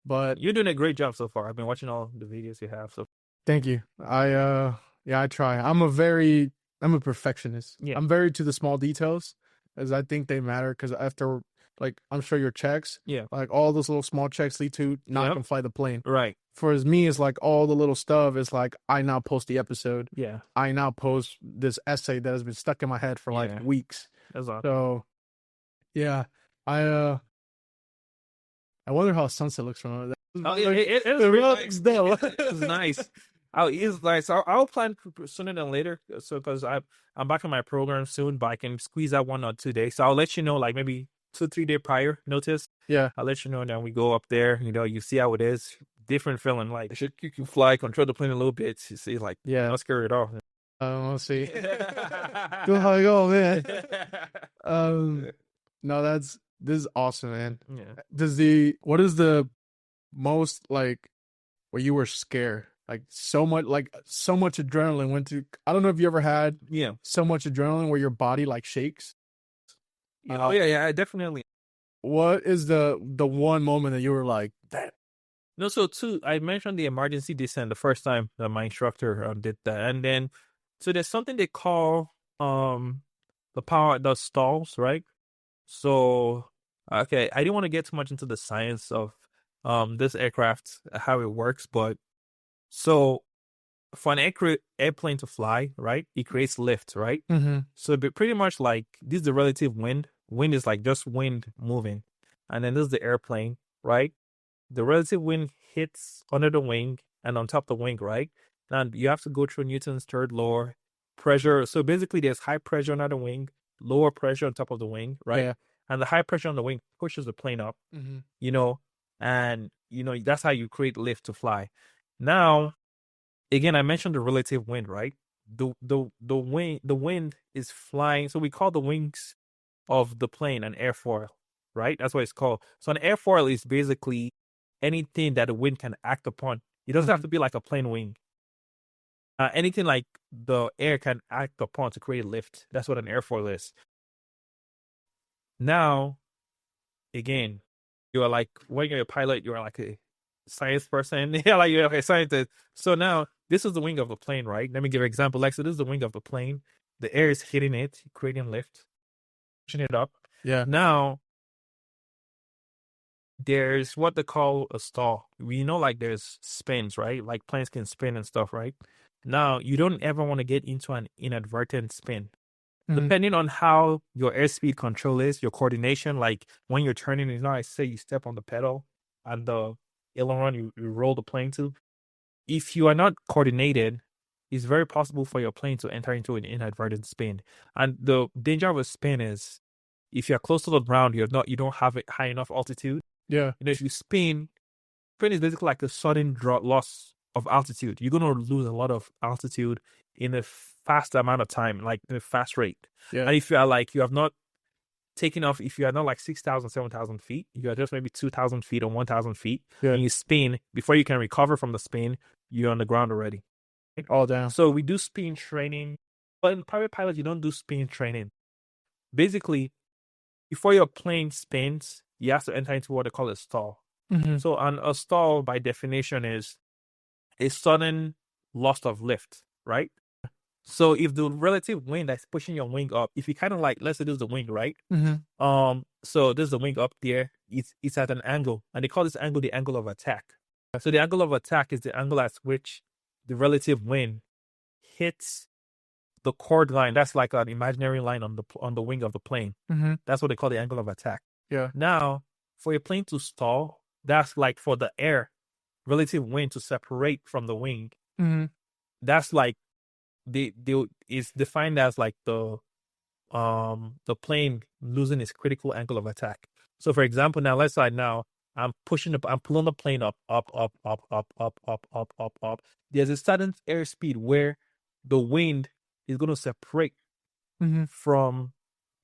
But you're doing a great job so far. I've been watching all the videos you have. So thank you. I try. I'm a perfectionist. Yeah. I'm very to the small details, as I think they matter, because after, like, I'm sure your checks, like all those little small checks lead to not can fly the plane. Right. For me, it's like all the little stuff is like, I now post the episode. Yeah. I now post this essay that has been stuck in my head for like weeks. That's awesome. So yeah, I wonder how sunset looks from it. It is nice. It's nice. It's nice. I'll plan sooner than later. So because I'm back in my program soon, but I can squeeze out 1 or 2 days. So I'll let you know, like maybe 2-3 day prior notice. Yeah, I'll let you know. And then we go up there. You see how it is. Different feeling. Like you can fly, control the plane a little bit. You see, like not scary at all. We'll see. Go how you go, man. No, this is awesome, man. Yeah. What is the most, like, where you were scared? Like so much adrenaline went to. I don't know if you ever had so much adrenaline where your body like shakes. Yeah, definitely. What is the one moment that you were like that? No, so too, I mentioned the emergency descent the first time that my instructor did that, and then so there's something they call the stalls, right? So okay, I didn't want to get too much into the science of this aircraft, how it works, but so for an airplane to fly, right, it creates lift, right? Mm-hmm. So pretty much like this is the relative wind. Wind is like just wind moving, and then this is the airplane, right? The relative wind hits under the wing and on top of the wing, right? Now you have to go through Newton's third law, pressure. So basically, there's high pressure under the wing, lower pressure on top of the wing, right? Yeah. And the high pressure on the wing pushes the plane up, and that's how you create lift to fly. Now, again, I mentioned the relative wind, right? The wind is flying. So we call the wings of the plane an airfoil, right? That's what it's called. So an airfoil is basically anything that the wind can act upon. It doesn't have to be like a plane wing. Anything like the air can act upon to create lift. That's what an airfoil is. Now, again, you are like, when you're a pilot, you are like a science person. Yeah, like you're a scientist. So now, this is the wing of the plane, right? Let me give an example. Like, so this is the wing of the plane. The air is hitting it, creating lift, pushing it up. Yeah. Now, there's what they call a stall. We know, like, there's spins, right? Like, planes can spin and stuff, right? Now, you don't ever want to get into an inadvertent spin. Mm-hmm. Depending on how your airspeed control is, your coordination, like when you're turning, I say you step on the pedal and the aileron, you roll the plane to. If you are not coordinated, it's very possible for your plane to enter into an inadvertent spin. And the danger of a spin is if you're close to the ground, you don't have a high enough altitude. Yeah. If you spin is basically like a sudden loss of altitude. You're going to lose a lot of altitude in a fast amount of time, like in a fast rate. Yeah. And if you are like, you have not taken off, if you are not like 6,000, 7,000 feet, you are just maybe 2,000 feet or 1,000 feet, and you spin, before you can recover from the spin, you're on the ground already. Oh, damn. So we do spin training, but in private pilot, you don't do spin training. Basically, before your plane spins, you have to enter into what they call a stall. Mm-hmm. So a stall, by definition, is a sudden loss of lift, right? So if the relative wind that's pushing your wing up, if you kind of like, let's say this is the wing, right? Mm-hmm. So this is the wing up there. It's at an angle, and they call this angle the angle of attack. So the angle of attack is the angle at which the relative wind hits the chord line. That's like an imaginary line on the wing of the plane. Mm-hmm. That's what they call the angle of attack. Yeah. Now, for a plane to stall, that's like for the air relative wind to separate from the wing. Mm-hmm. That's like is defined as like the plane losing its critical angle of attack. So for example, now let's say now I'm pulling the plane up. There's a certain airspeed where the wind is going to separate from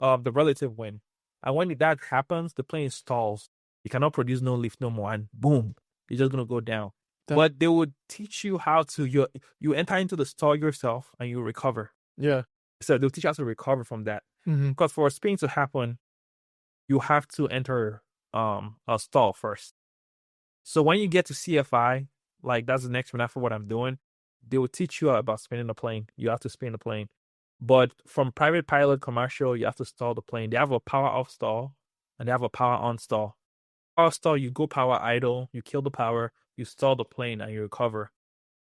the relative wind. And when that happens, the plane stalls. You cannot produce no lift no more, and boom, it's just going to go down. But they would teach you how to, you enter into the stall yourself and you recover. Yeah. So they'll teach you how to recover from that. Because for a spin to happen, you have to enter a stall first. So when you get to CFI, like that's the next one after what I'm doing, they will teach you about spinning the plane. You have to spin the plane. But from private pilot, commercial, you have to stall the plane. They have a power off stall and they have a power on stall. Power stall, you go power idle, you kill the power, you stall the plane and you recover.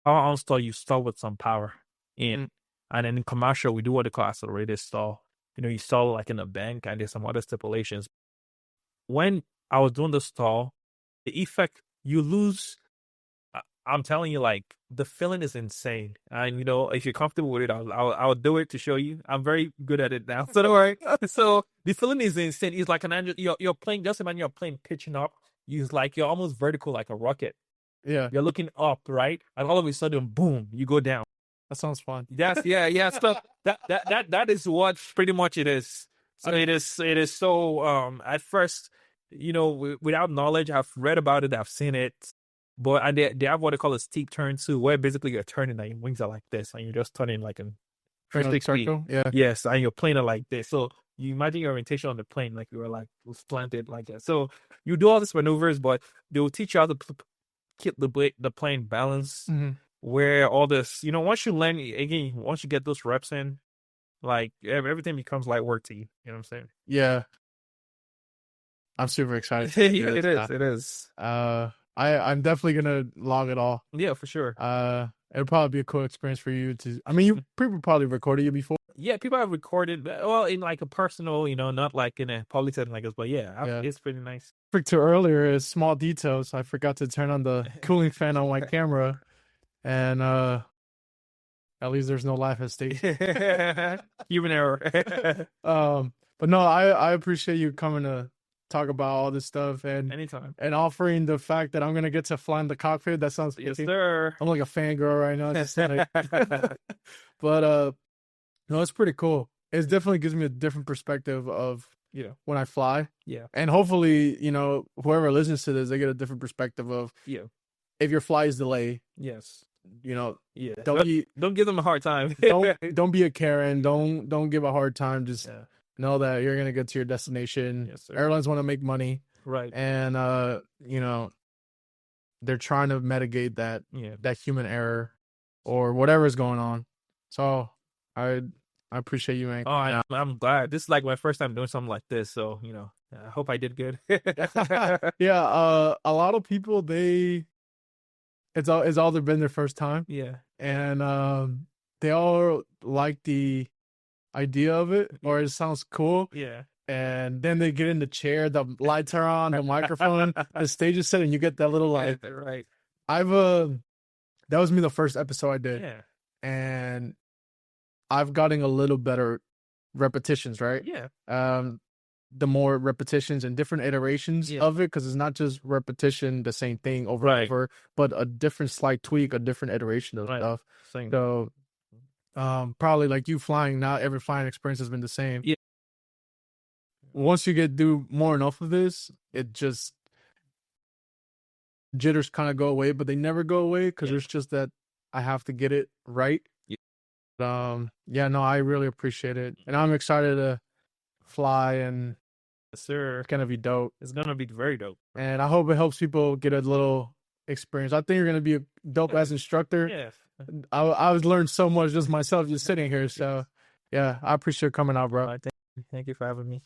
Power on stall, you stall with some power in. And then in commercial, we do what they call accelerated stall. You stall like in a bank and there's some other stipulations. When I was doing the stall, the effect, you lose, I'm telling you, like, the feeling is insane. And, if you're comfortable with it, I'll do it to show you. I'm very good at it now, so don't worry. So the feeling is insane. It's like an angel. You're playing, just imagine you're playing pitching up. You're almost vertical like a rocket. Yeah. You're looking up, right? And all of a sudden, boom, you go down. That sounds fun. Yeah. So that is what pretty much it is. So it is so, at first, without knowledge, I've read about it, I've seen it. But and they have what they call a steep turn too, where basically you're turning and your wings are like this, and you're just turning like an circle. Yeah. Yes, and you're playing it like this. So you imagine your orientation on the plane, like you were like planted like that. So you do all these maneuvers, but they will teach you how to keep the plane balanced. Where all this, once you learn again, once you get those reps in, like everything becomes light work to you. You know what I'm saying? Yeah. I'm super excited. Yeah, it is. I'm definitely gonna log it all. Yeah, for sure. It'll probably be a cool experience for you to. I mean, you people probably recorded you before. Yeah, people have recorded. Well, in like a personal, not like in a public setting like this. But yeah, it's pretty nice. To earlier is small details. I forgot to turn on the cooling fan on my camera, and at least there's no life at stake. Human error. But no, I appreciate you coming to talk about all this stuff and anytime, and offering the fact that I'm gonna get to fly in the cockpit. That sounds yes, sir. I'm like a fangirl right now. Just like, but no, it's pretty cool. It definitely gives me a different perspective of when I fly. Yeah, and hopefully whoever listens to this, they get a different perspective of if your flight is delayed. Yes. Don't give them a hard time. don't be a Karen. Don't give a hard time. Just know that you're gonna get to your destination. Yes, sir. Airlines want to make money, right? And they're trying to mitigate that human error or whatever is going on. So I appreciate you, man. Oh, I'm glad. This is like my first time doing something like this, so I hope I did good. Yeah, a lot of people it's all been their first time. Yeah, and they all like the idea of it, or it sounds cool. Yeah. And then they get in the chair, the lights are on, the microphone, the stage is set, and you get that little like. Right. That was me the first episode I did. Yeah. And I've gotten a little better repetitions, right? Yeah. The more repetitions and different iterations of it, because it's not just repetition, the same thing over and over, but a different slight tweak, a different iteration of stuff. Same. So, probably like you flying, not every flying experience has been the same. Yeah. Once you do more enough of this, it just jitters kind of go away, but they never go away because it's just that I have to get it right. Yeah, no, I really appreciate it, and I'm excited to fly, and yes, sir, it's gonna be dope. It's gonna be very dope, and I hope it helps people get a little experience. I think you're gonna be a dope as instructor. Yeah, I was learned so much just myself just sitting here. So, yeah, I appreciate coming out, bro. Thank you for having me.